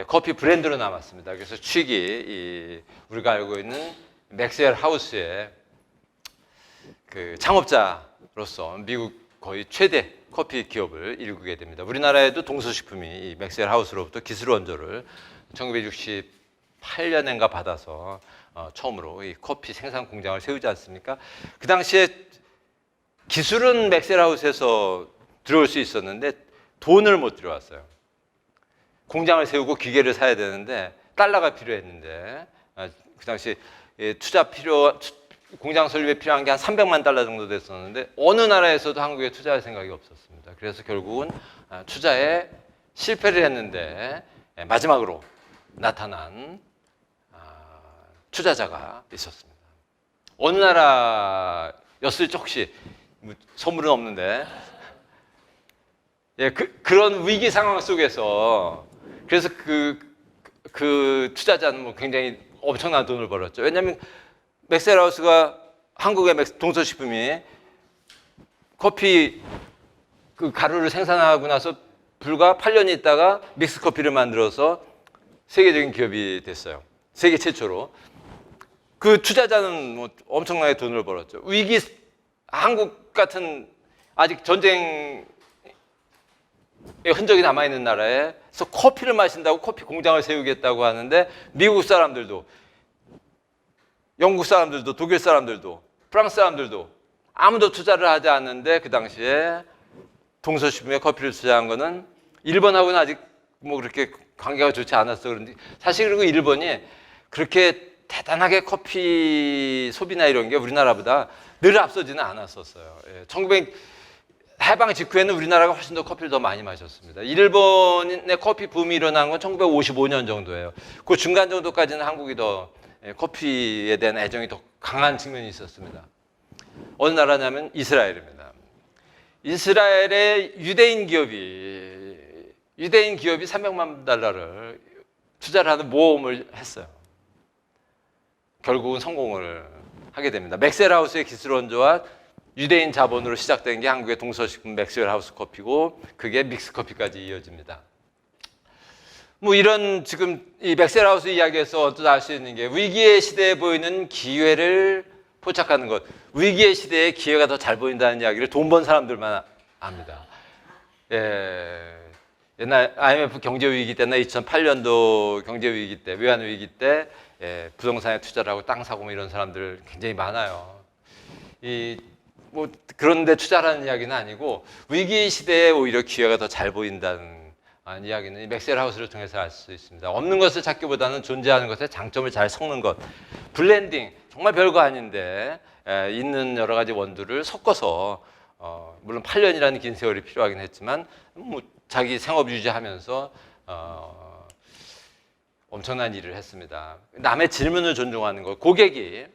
커피 브랜드로 남았습니다. 그래서 취기 우리가 알고 있는 맥스웰 하우스의 그 창업자로서 미국 거의 최대 커피 기업을 일구게 됩니다. 우리나라에도 동서식품이 이 맥스웰 하우스로부터 기술 원조를 1968년인가 받아서 처음으로 이 커피 생산 공장을 세우지 않습니까? 그 당시에 기술은 맥셀하우스에서 들어올 수 있었는데 돈을 못 들어왔어요. 공장을 세우고 기계를 사야 되는데 달러가 필요했는데 그 당시 공장 설립에 필요한 게 한 300만 달러 정도 됐었는데 어느 나라에서도 한국에 투자할 생각이 없었습니다. 그래서 결국은 투자에 실패를 했는데 마지막으로 나타난 투자자가 있었습니다. 어느 나라였을지 혹시 소문은 없는데 그런 위기 상황 속에서 그래서 그 투자자는 굉장히 엄청난 돈을 벌었죠. 왜냐하면 맥셀하우스가 한국의 동서식품이 커피 그 가루를 생산하고 나서 불과 8년 있다가 믹스커피를 만들어서 세계적인 기업이 됐어요. 세계 최초로. 그 투자자는 엄청나게 돈을 벌었죠. 한국 같은 아직 전쟁의 흔적이 남아있는 나라에서 커피를 마신다고 커피 공장을 세우겠다고 하는데 미국 사람들도 영국 사람들도 독일 사람들도 프랑스 사람들도 아무도 투자를 하지 않는데 그 당시에 동서식품에 커피를 투자한 거는 일본하고는 아직 그렇게 관계가 좋지 않았어. 그런데 사실 그리고 일본이 그렇게 대단하게 커피 소비나 이런 게 우리나라보다 늘 앞서지는 않았었어요. 1900 해방 직후에는 우리나라가 훨씬 더 커피를 더 많이 마셨습니다. 일본의 커피 붐이 일어난 건 1955년 정도예요. 그 중간 정도까지는 한국이 더 커피에 대한 애정이 더 강한 측면이 있었습니다. 어느 나라냐면 이스라엘입니다. 이스라엘의 유대인 기업이 300만 달러를 투자를 하는 모험을 했어요. 결국은 성공을 하게 됩니다. 맥셀하우스의 기술원조와 유대인 자본으로 시작된 게 한국의 동서식품 맥셀하우스 커피고 그게 믹스커피까지 이어집니다. 이런 지금 이 맥셀하우스 이야기에서 언뜻 알 수 있는 게 위기의 시대에 보이는 기회를 포착하는 것. 위기의 시대에 기회가 더 잘 보인다는 이야기를 돈 번 사람들만 압니다. 옛날 IMF 경제 위기 때나 2008년도 경제 위기 때, 외환 위기 때 부동산에 투자를 하고 땅 사고 이런 사람들 굉장히 많아요. 그런데 투자라는 이야기는 아니고 위기 시대에 오히려 기회가 더 잘 보인다는 이야기는 이 맥셀하우스를 통해서 알 수 있습니다. 없는 것을 찾기보다는 존재하는 것의 장점을 잘 섞는 것. 블렌딩, 정말 별거 아닌데 있는 여러 가지 원두를 섞어서 물론 8년이라는 긴 세월이 필요하긴 했지만 자기 생업 유지하면서 엄청난 일을 했습니다. 남의 질문을 존중하는 것. 고객이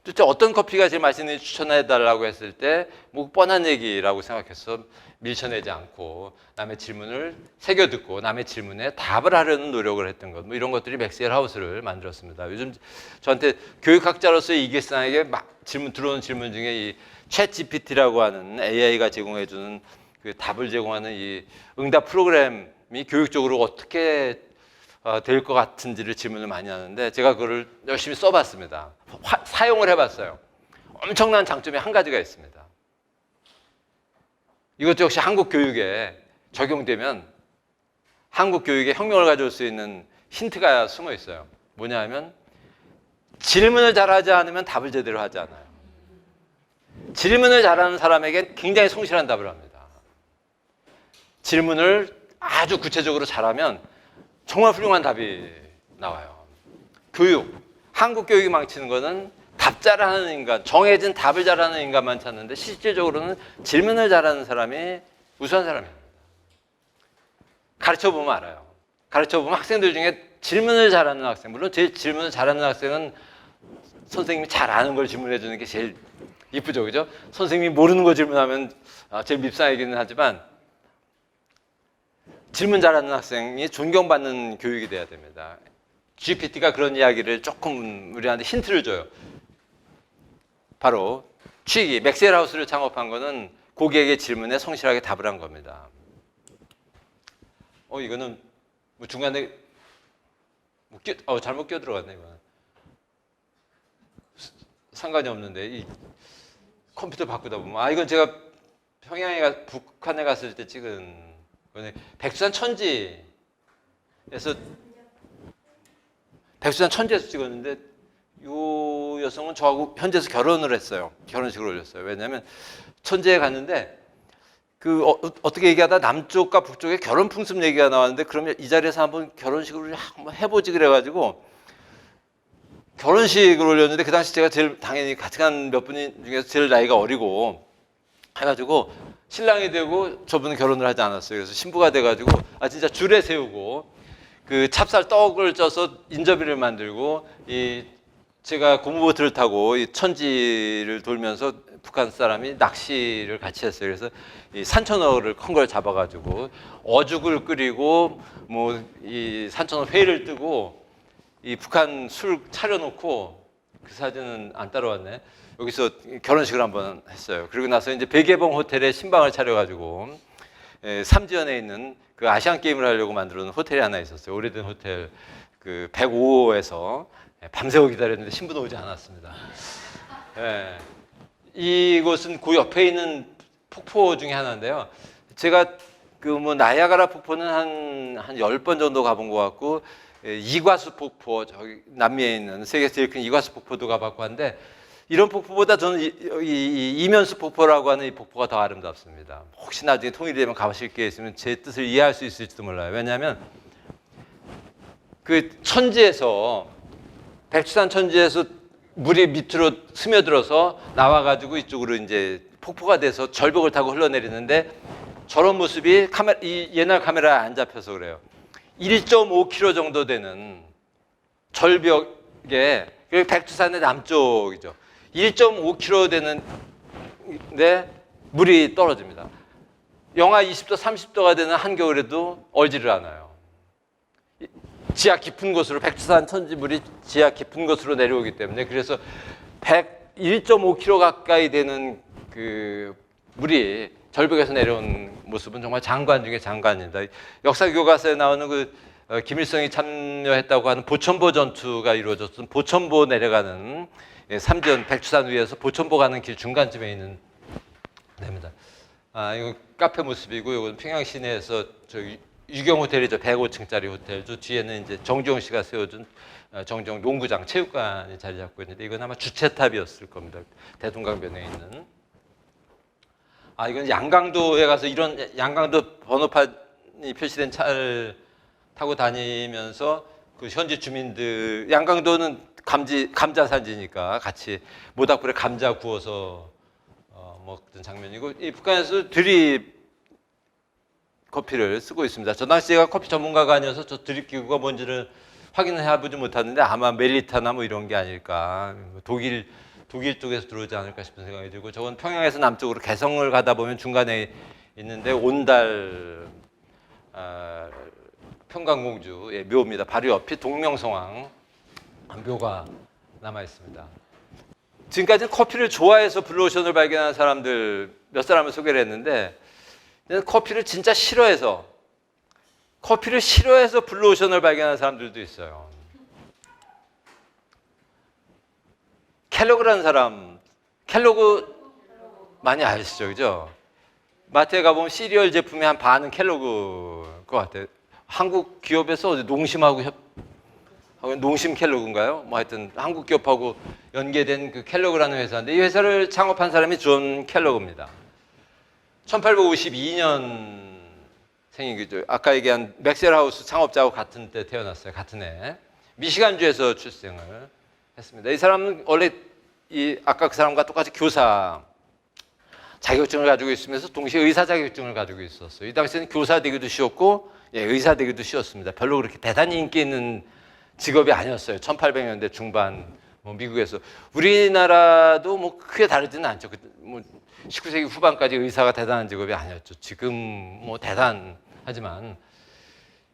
도대체 어떤 커피가 제일 맛있는지 추천해달라고 했을 때 뻔한 얘기라고 생각해서 밀쳐내지 않고 남의 질문을 새겨듣고 남의 질문에 답을 하려는 노력을 했던 것. 이런 것들이 맥셀하우스를 만들었습니다. 요즘 저한테 교육학자로서의 이길상에게 들어오는 질문 중에 이 챗GPT라고 하는 AI가 제공해주는 그 답을 제공하는 이 응답 프로그램이 교육적으로 어떻게 될 것 같은지를 질문을 많이 하는데 제가 그걸 열심히 써봤습니다. 사용을 해봤어요. 엄청난 장점이 한 가지가 있습니다. 이것도 역시 한국 교육에 적용되면 한국 교육에 혁명을 가져올 수 있는 힌트가 숨어 있어요. 뭐냐 하면 질문을 잘하지 않으면 답을 제대로 하지 않아요. 질문을 잘하는 사람에게 굉장히 성실한 답을 합니다. 질문을 아주 구체적으로 잘하면 정말 훌륭한 답이 나와요. 한국 교육이 망치는 거는 답 잘하는 인간, 정해진 답을 잘하는 인간만 찾는데 실질적으로는 질문을 잘하는 사람이 우수한 사람입니다. 가르쳐보면 알아요. 가르쳐보면 학생들 중에 질문을 잘하는 학생, 물론 제일 질문을 잘하는 학생은 선생님이 잘 아는 걸 질문해 주는 게 제일 이쁘죠, 그죠? 선생님이 모르는 거 질문하면 제일 밉상이기는 하지만 질문 잘하는 학생이 존경받는 교육이 돼야 됩니다. GPT가 그런 이야기를 조금 우리한테 힌트를 줘요. 바로 맥셀하우스를 창업한 거는 고객의 질문에 성실하게 답을 한 겁니다. 이거는 중간에 잘못 끼어들어갔네, 이거는. 상관이 없는데 이 컴퓨터 바꾸다 보면 이건 제가 북한에 갔을 때 찍은 백두산 천지에서 찍었는데 요 여성은 저하고 현지에서 결혼을 했어요. 결혼식을 올렸어요. 왜냐하면 천지에 갔는데 어떻게 얘기하다 남쪽과 북쪽에 결혼 풍습 얘기가 나왔는데 그러면 이 자리에서 한번 결혼식을 한번 해보지 그래가지고 결혼식을 올렸는데 그 당시 제가 제일 당연히 같이 간 몇 분 중에서 제일 나이가 어리고 해가지고 신랑이 되고 저분은 결혼을 하지 않았어요. 그래서 신부가 돼가지고 진짜 줄에 세우고 그 찹쌀 떡을 쪄서 인절미를 만들고 제가 고무보트를 타고 이 천지를 돌면서 북한 사람이 낚시를 같이 했어요. 그래서 이 산천어를 큰 걸 잡아가지고 어죽을 끓이고 뭐 이 산천어 회를 뜨고 이 북한 술 차려놓고 그 사진은 안 따라왔네. 여기서 결혼식을 한번 했어요. 그리고 나서 이제 백예봉 호텔에 신방을 차려가지고 삼지연에 있는 그 아시안 게임을 하려고 만들어 놓은 호텔이 하나 있었어요. 오래된 호텔 그 105호에서 밤새워 기다렸는데 신부는 오지 않았습니다. 예. 이곳은 그 옆에 있는 폭포 중에 하나인데요. 제가 그 뭐 나이아가라 폭포는 한 10번 정도 가본 것 같고 이과수 폭포 저기 남미에 있는 세계에서 제일 큰 이과수 폭포도 가봤고 한데 이런 폭포보다 저는 이면수 폭포라고 하는 이 폭포가 더 아름답습니다. 혹시 나중에 통일이 되면 가보실 게 있으면 제 뜻을 이해할 수 있을지도 몰라요. 왜냐하면 그 천지에서 백두산 천지에서 물이 밑으로 스며들어서 나와가지고 이쪽으로 이제 폭포가 돼서 절벽을 타고 흘러내리는데 저런 모습이 옛날 카메라에 안 잡혀서 그래요. 1.5km 정도 되는 절벽에 백두산의 남쪽이죠. 1.5km 되는데 물이 떨어집니다. 영하 20도, 30도가 되는 한겨울에도 얼지를 않아요. 지하 깊은 곳으로 백두산 천지물이 지하 깊은 곳으로 내려오기 때문에 그래서 1.5km 가까이 되는 그 물이 절벽에서 내려온 모습은 정말 장관 중에 장관입니다. 역사 교과서에 나오는 김일성이 참여했다고 하는 보천보 전투가 이루어졌던 보천보 내려가는 삼지연 백두산 위에서 보천보 가는 길 중간쯤에 있는 데입니다. 이거 카페 모습이고 이건 평양 시내에서 유경 호텔이죠. 105층짜리 호텔. 저 뒤에는 이제 정주영 씨가 세워준 정주영 농구장, 체육관이 자리 잡고 있는데 이건 아마 주체탑이었을 겁니다. 대동강변에 있는. 이건 양강도에 가서 이런 양강도 번호판이 표시된 차를 타고 다니면서 그 현지 주민들 양강도는 감자 산지니까 같이 모닥불에 감자 구워서 먹던 장면이고 이 북한에서 드립 커피를 쓰고 있습니다. 저 당시 제가 커피 전문가가 아니어서 저 드립 기구가 뭔지를 확인을 해보지 못했는데 아마 멜리타나 뭐 이런 게 아닐까. 독일 쪽에서 들어오지 않을까 싶은 생각이 들고 저건 평양에서 남쪽으로 개성을 가다 보면 중간에 있는데 온달 평강공주의 묘입니다. 바로 옆이 동명성왕 묘가 남아 있습니다. 지금까지 커피를 좋아해서 블루오션을 발견한 사람들 몇 사람을 소개를 했는데 커피를 진짜 싫어해서 블루오션을 발견한 사람들도 있어요. 켈로그라는 사람, 켈로그 많이 아시죠, 그죠? 마트에 가보면 시리얼 제품의 한 반은 켈로그일 것 같아요. 한국 기업에서 농심하고 농심 켈로그인가요? 뭐 하여튼 한국 기업하고 연계된 그 켈로그라는 회사인데 이 회사를 창업한 사람이 존 켈로그입니다. 1852년 생이죠. 아까 얘기한 맥셀하우스 창업자하고 같은 때 태어났어요. 같은 해. 미시간주에서 출생을 했습니다. 이 사람은 원래 아까 그 사람과 똑같이 교사 자격증을 가지고 있으면서 동시에 의사 자격증을 가지고 있었어요. 이 당시에는 교사 되기도 쉬웠고 의사 되기도 쉬웠습니다. 별로 그렇게 대단히 인기 있는 직업이 아니었어요. 1800년대 중반 미국에서 우리나라도 뭐 크게 다르지는 않죠. 19세기 후반까지 의사가 대단한 직업이 아니었죠. 지금 뭐 대단하지만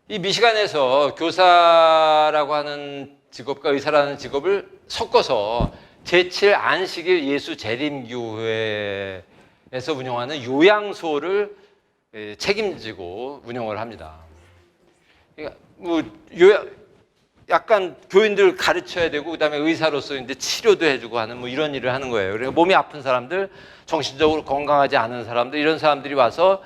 이 미시간에서 교사라고 하는 직업과 의사라는 직업을 섞어서 제7 안식일 예수 재림교회에서 운영하는 요양소를 책임지고 운영을 합니다. 그러니까 뭐 약간 교인들 가르쳐야 되고 그다음에 의사로서 이제 치료도 해주고 하는 뭐 이런 일을 하는 거예요. 그러니까 몸이 아픈 사람들, 정신적으로 건강하지 않은 사람들 이런 사람들이 와서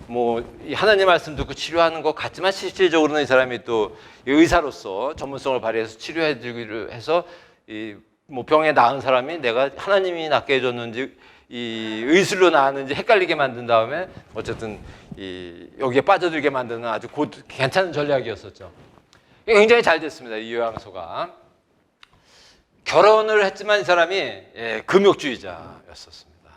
뭐 하나님 말씀 듣고 치료하는 것 같지만 실질적으로는 이 사람이 또 의사로서 전문성을 발휘해서 치료해주기로 해서 이 뭐 병에 나은 사람이 내가 하나님이 낫게 해줬는지 이 의술로 나았는지 헷갈리게 만든 다음에 어쨌든 이 여기에 빠져들게 만드는 아주 괜찮은 전략이었었죠. 굉장히 잘 됐습니다. 이 요양소가. 결혼을 했지만 이 사람이 금욕주의자였었습니다.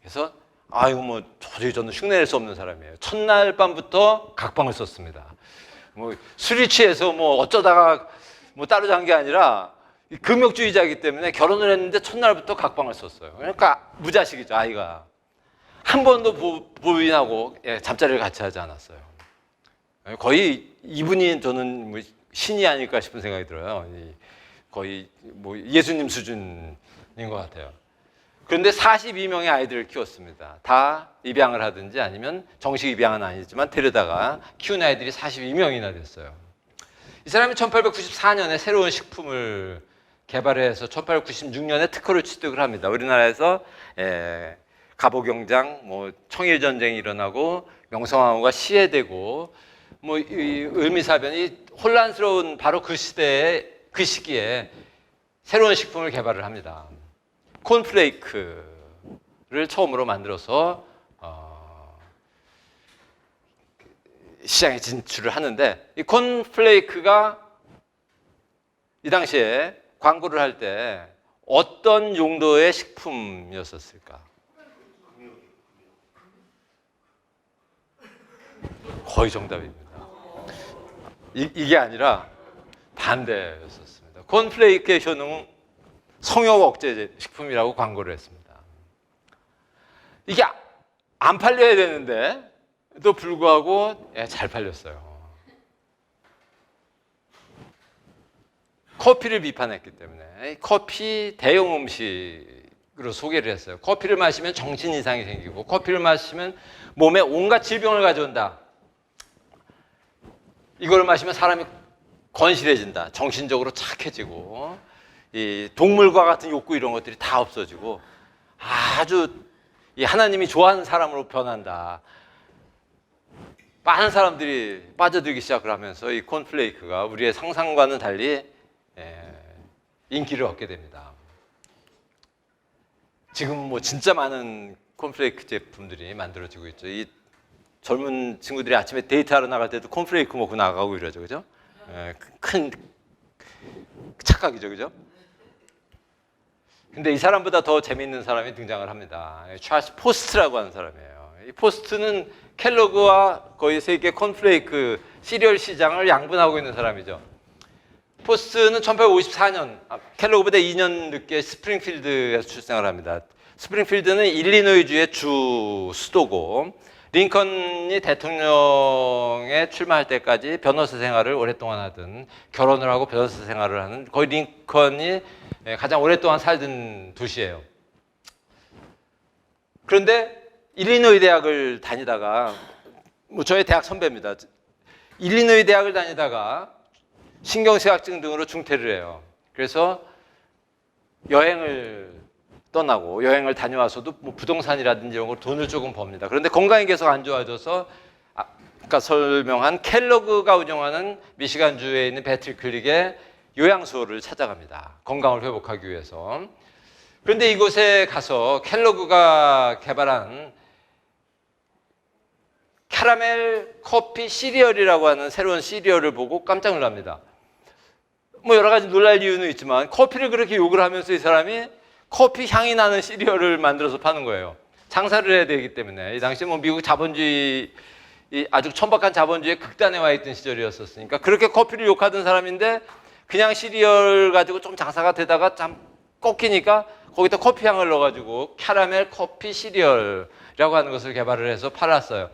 그래서 아이고 뭐 도저히 저는 흉내낼 수 없는 사람이에요. 첫날 밤부터 각방을 썼습니다. 뭐 술이 취해서 뭐 어쩌다가 뭐 따로 잔 게 아니라 금욕주의자이기 때문에 결혼을 했는데 첫날부터 각방을 썼어요. 그러니까 무자식이죠. 아이가 한 번도 부인하고 잠자리를 같이 하지 않았어요. 거의 이분이 저는 뭐 신이 아닐까 싶은 생각이 들어요. 거의 뭐 예수님 수준인 것 같아요. 그런데 42명의 아이들을 키웠습니다. 다 입양을 하든지 아니면 정식 입양은 아니지만 데려다가 키운 아이들이 42명이나 됐어요. 이 사람이 1894년에 새로운 식품을 개발해서 1896년에 특허를 취득을 합니다. 우리나라에서 갑오경장, 뭐 청일전쟁이 일어나고 명성황후가 시해되고 뭐 이 을미사변이 혼란스러운 바로 그 시대에 그 시기에 새로운 식품을 개발을 합니다. 콘플레이크를 처음으로 만들어서 시장에 진출을 하는데 이 콘플레이크가 이 당시에 광고를 할 때 어떤 용도의 식품이었을까? 거의 정답입니다. 이게 아니라 반대였었습니다. 콘플레이크의 효능은 성욕 억제 식품이라고 광고를 했습니다. 이게 안 팔려야 되는데 또 불구하고 잘 팔렸어요. 커피를 비판했기 때문에 커피 대용 음식으로 소개를 했어요. 커피를 마시면 정신 이상이 생기고 커피를 마시면 몸에 온갖 질병을 가져온다. 이걸 마시면 사람이 건실해진다. 정신적으로 착해지고 이 동물과 같은 욕구 이런 것들이 다 없어지고 아주 이 하나님이 좋아하는 사람으로 변한다. 많은 사람들이 빠져들기 시작을 하면서 이 콘플레이크가 우리의 상상과는 달리 인기를 얻게 됩니다. 지금 뭐 진짜 많은 콘플레이크 제품들이 만들어지고 있죠. 이 젊은 친구들이 아침에 데이트하러 나갈 때도 콘플레이크 먹고 나가고 이러죠, 그죠? 큰 착각이죠, 그죠? 근데 이 사람보다 더 재미있는 사람이 등장을 합니다. 찰스 포스트라고 하는 사람이에요. 이 포스트는 켈로그와 거의 세계 콘플레이크 시리얼 시장을 양분하고 있는 사람이죠. 포스트는 1854년, 켈로그보다 2년 늦게 스프링필드에서 출생을 합니다. 스프링필드는 일리노이주의 주 수도고 링컨이 대통령에 출마할 때까지 변호사 생활을 오랫동안 하던 결혼을 하고 변호사 생활을 하는 거의 링컨이 가장 오랫동안 살던 도시예요. 그런데 일리노이 대학을 다니다가 뭐 저의 대학 선배입니다. 일리노이 대학을 다니다가 신경쇠약증 등으로 중퇴를 해요. 그래서 여행을 떠나고 여행을 다녀와서도 뭐 부동산이라든지 이런 걸 돈을 조금 법니다. 그런데 건강이 계속 안 좋아져서 아까 설명한 켈로그가 운영하는 미시간주에 있는 배틀 클릭의 요양소를 찾아갑니다. 건강을 회복하기 위해서. 그런데 이곳에 가서 켈로그가 개발한 캐러멜 커피 시리얼이라고 하는 새로운 시리얼을 보고 깜짝 놀랍니다. 뭐 여러 가지 놀랄 이유는 있지만 커피를 그렇게 욕을 하면서 이 사람이 커피 향이 나는 시리얼을 만들어서 파는 거예요. 장사를 해야 되기 때문에. 이 당시 뭐 미국 자본주의 아주 천박한 자본주의의 극단에 와 있던 시절이었으니까 그렇게 커피를 욕하던 사람인데 그냥 시리얼 가지고 좀 장사가 되다가 참 꺾이니까 거기다 커피 향을 넣어가지고 캐러멜 커피 시리얼이라고 하는 것을 개발을 해서 팔았어요.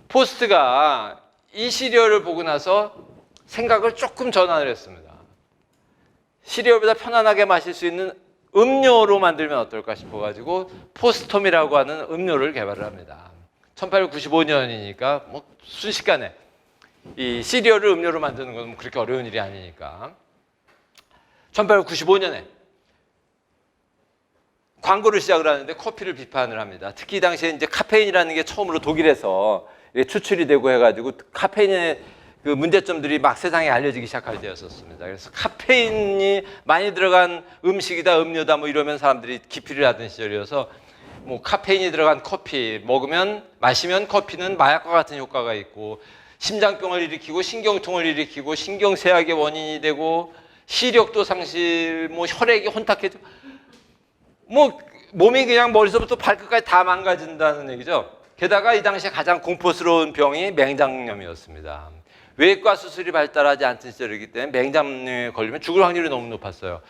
포스트가 이 시리얼을 보고 나서 생각을 조금 전환을 했습니다. 시리얼보다 편안하게 마실 수 있는 음료로 만들면 어떨까 싶어가지고 포스톰이라고 하는 음료를 개발을 합니다. 1895년이니까 뭐 순식간에 이 시리얼을 음료로 만드는 건 그렇게 어려운 일이 아니니까 1895년에 광고를 시작을 하는데 커피를 비판을 합니다. 특히 이 당시에 이제 카페인이라는 게 처음으로 독일에서 추출이 되고 해가지고 카페인의 그 문제점들이 막 세상에 알려지기 시작할 때였었습니다. 그래서 카페인이 많이 들어간 음식이다, 음료다 뭐 이러면 사람들이 기피를 하던 시절이어서 뭐 카페인이 들어간 커피 마시면 커피는 마약과 같은 효과가 있고 심장병을 일으키고 신경통을 일으키고 신경쇠약의 원인이 되고 시력도 상실, 뭐 혈액이 혼탁해져, 뭐 몸이 그냥 머리서부터 발끝까지 다 망가진다는 얘기죠. 게다가 이 당시에 가장 공포스러운 병이 맹장염이었습니다. 외과 수술이 발달하지 않던 시절이기 때문에 맹장염에 걸리면 죽을 확률이 너무 높았어요.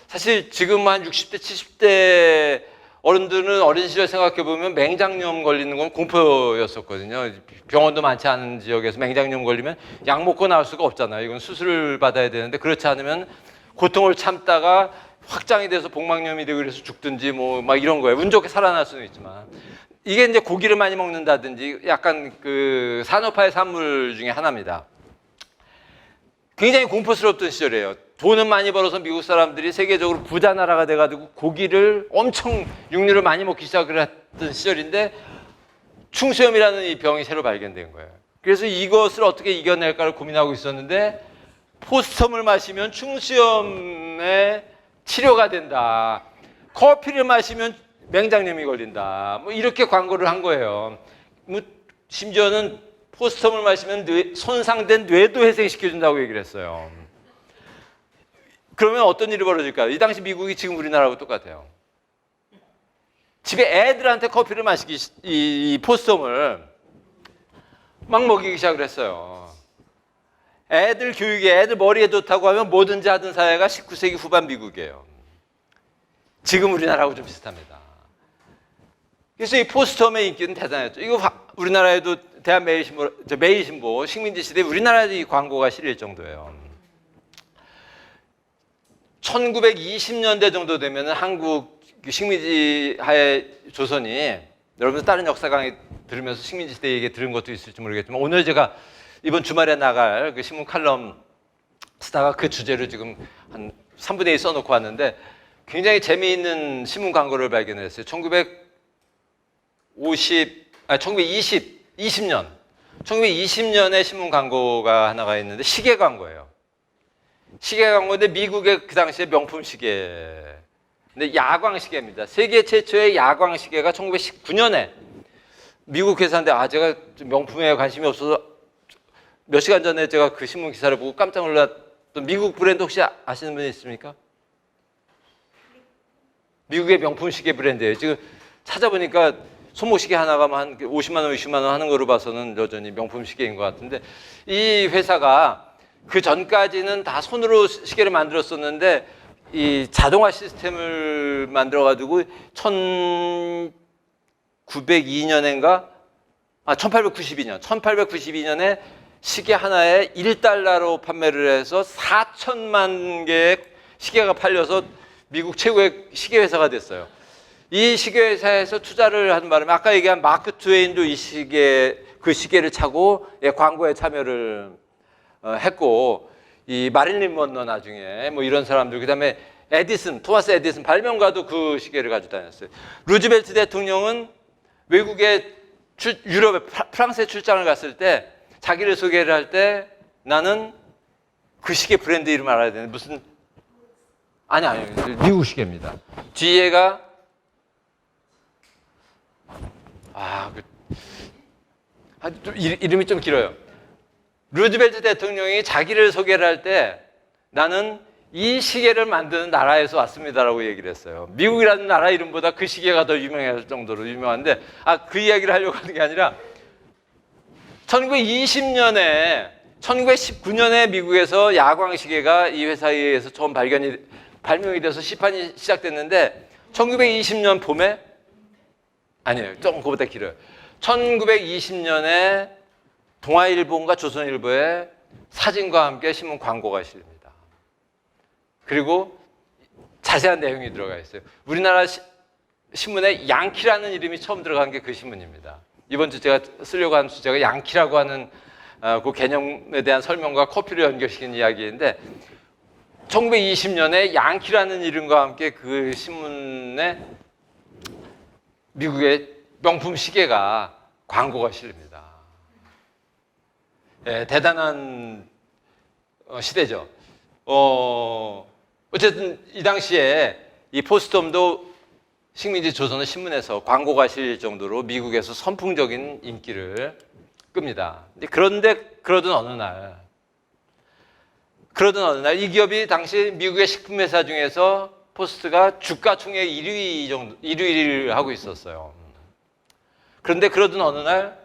사실 지금 한 60대, 70대 어른들은 어린 시절 생각해 보면 맹장염 걸리는 건 공포였었거든요. 병원도 많지 않은 지역에서 맹장염 걸리면 약 먹고 나올 수가 없잖아요. 이건 수술을 받아야 되는데 그렇지 않으면 고통을 참다가 확장이 돼서 복막염이 되고 그래서 죽든지 뭐 막 이런 거예요. 운 좋게 살아날 수는 있지만 이게 이제 고기를 많이 먹는다든지 약간 그 산업화의 산물 중에 하나입니다. 굉장히 공포스럽던 시절이에요. 돈은 많이 벌어서 미국 사람들이 세계적으로 부자 나라가 돼가지고 고기를 엄청 육류를 많이 먹기 시작을 했던 시절인데 충수염이라는 이 병이 새로 발견된 거예요. 그래서 이것을 어떻게 이겨낼까를 고민하고 있었는데 포스텀을 마시면 충수염의 치료가 된다. 커피를 마시면 맹장염이 걸린다. 뭐 이렇게 광고를 한 거예요. 뭐 심지어는 포스텀을 마시면 손상된 뇌도 회생시켜준다고 얘기를 했어요. 그러면 어떤 일이 벌어질까요? 이 당시 미국이 지금 우리나라하고 똑같아요. 집에 애들한테 커피를 마시기, 이 포스텀을 막 먹이기 시작을 했어요. 애들 교육에, 애들 머리에 좋다고 하면 뭐든지 하던 사회가 19세기 후반 미국이에요. 지금 우리나라하고 좀 비슷합니다. 그래서 이 포스텀의 인기는 대단했죠. 이거 우리나라에도 매일신보, 식민지 시대에 우리나라에도 이 광고가 실릴 정도예요. 1920년대 정도 되면 한국 식민지 하에 조선이, 여러분들 다른 역사 강의 들으면서 식민지 시대 얘기 들은 것도 있을지 모르겠지만 오늘 제가 이번 주말에 나갈 그 신문 칼럼 쓰다가 그 주제로 지금 한 3분의 1 써놓고 왔는데 굉장히 재미있는 신문 광고를 발견했어요. 1920년에 신문 광고가 하나가 있는데 시계 광고예요. 시계 광고인데 미국의 그 당시에 명품 시계. 근데 야광 시계입니다. 세계 최초의 야광 시계가 1919년에 미국 회사인데 제가 명품에 관심이 없어서 몇 시간 전에 제가 그 신문 기사를 보고 깜짝 놀랐던 미국 브랜드 혹시 아시는 분이 있습니까? 미국의 명품 시계 브랜드예요. 지금 찾아보니까 손목시계 하나가 한 50만 원, 60만 원 하는 거로 봐서는 여전히 명품 시계인 것 같은데 이 회사가 그 전까지는 다 손으로 시계를 만들었었는데 이 자동화 시스템을 만들어가지고 1892년에 시계 하나에 1달러로 판매를 해서 4천만 개의 시계가 팔려서 미국 최고의 시계 회사가 됐어요. 이 시계 회사에서 투자를 하는 바람에 아까 얘기한 마크 트웨인도 그 시계를 차고 광고에 참여를 했고 이 마릴린 먼로 나중에 뭐 이런 사람들 그다음에 토마스 에디슨 발명가도 그 시계를 가지고 다녔어요. 루즈벨트 대통령은 외국에 유럽에 프랑스에 출장을 갔을 때 자기를 소개를 할 때 나는 그 시계 브랜드 이름 알아야 되는데 무슨 아니 미국 시계입니다. 뒤에가 이름이 좀 길어요. 루즈벨트 대통령이 자기를 소개를 할 때 나는 이 시계를 만드는 나라에서 왔습니다라고 얘기를 했어요. 미국이라는 나라 이름보다 그 시계가 더 유명할 정도로 유명한데 그 이야기를 하려고 하는 게 아니라 1919년에 미국에서 야광 시계가 이 회사에 의해서 처음 발명이 돼서 시판이 시작됐는데 1920년 봄에 아니에요. 좀 그거보다 길어요. 1920년에 동아일보인가 조선일보에 사진과 함께 신문 광고가 실립니다. 그리고 자세한 내용이 들어가 있어요. 우리나라 신문에 양키라는 이름이 처음 들어간 게 그 신문입니다. 이번 주 제가 쓰려고 하는 주제가 양키라고 하는 그 개념에 대한 설명과 커피를 연결시킨 이야기인데 1920년에 양키라는 이름과 함께 그 신문에 미국의 명품 시계가 광고가 실립니다. 대단한 시대죠. 어쨌든 이 당시에 이 포스텀도 식민지 조선의 신문에서 광고가 실릴 정도로 미국에서 선풍적인 인기를 끕니다. 그런데 그러던 어느 날 이 기업이 당시 미국의 식품회사 중에서 포스트가 주가 총액 1위를 하고 있었어요. 그런데 그러던 어느 날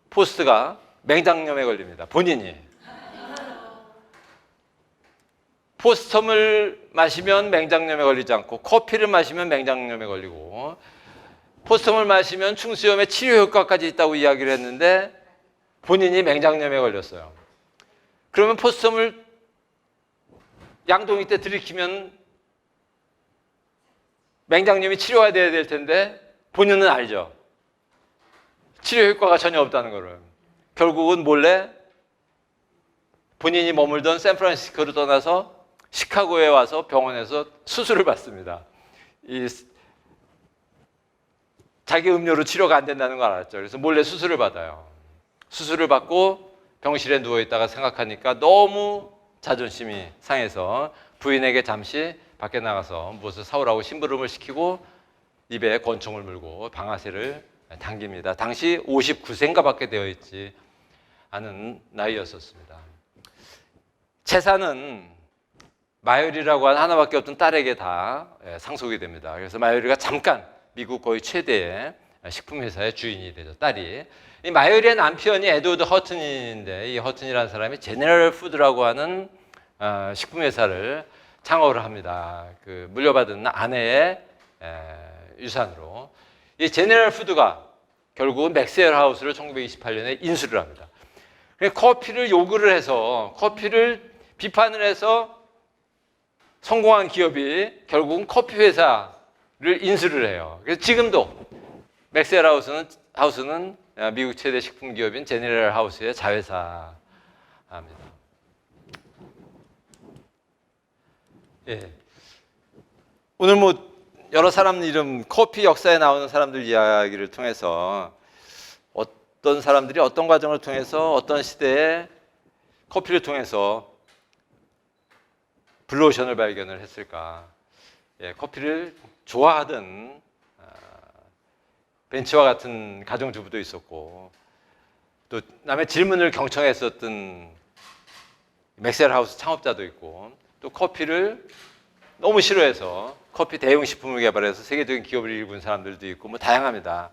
포스트가 맹장염에 걸립니다. 본인이. 포스텀을 마시면 맹장염에 걸리지 않고 커피를 마시면 맹장염에 걸리고 포스텀을 마시면 충수염의 치료 효과까지 있다고 이야기를 했는데 본인이 맹장염에 걸렸어요. 그러면 포스텀을 양동이 때 들이키면 맹장염이 치료가 돼야 될 텐데 본인은 알죠. 치료 효과가 전혀 없다는 거를. 결국은 몰래 본인이 머물던 샌프란시스코를 떠나서 시카고에 와서 병원에서 수술을 받습니다. 자기 음료로 치료가 안 된다는 걸 알았죠. 그래서 몰래 수술을 받아요. 수술을 받고 병실에 누워있다가 생각하니까 너무 자존심이 상해서 부인에게 잠시 밖에 나가서 무엇을 사오라고 심부름을 시키고 입에 권총을 물고 방아쇠를 당깁니다. 당시 59세인가 밖에 되어 있지 않은 나이였었습니다. 재산은 마요리라고 하는 하나밖에 없던 딸에게 다 상속이 됩니다. 그래서 마요리가 잠깐 미국 거의 최대의 식품회사의 주인이 되죠. 딸이. 이 마요리의 남편이 에드워드 허튼인데 이 허튼이라는 사람이 제네럴 푸드라고 하는 식품회사를 창업을 합니다. 그 물려받은 아내의 유산으로. 이 제네럴 푸드가 결국은 맥스웰 하우스를 1928년에 인수를 합니다. 커피를 요구를 해서 커피를 비판을 해서 성공한 기업이 결국은 커피 회사를 인수를 해요. 그래서 지금도 맥스웰 하우스는 미국 최대 식품 기업인 제네럴 하우스의 자회사입니다. 예. 오늘 뭐 여러 사람 이름 커피 역사에 나오는 사람들 이야기를 통해서 어떤 사람들이 어떤 과정을 통해서 어떤 시대에 커피를 통해서 블루오션을 발견을 했을까? 예, 커피를 좋아하던 벤츠와 같은 가정주부도 있었고 또 남의 질문을 경청했었던 맥스웰 하우스 창업자도 있고 또 커피를 너무 싫어해서 커피 대용식품을 개발해서 세계적인 기업을 일군 사람들도 있고 뭐 다양합니다.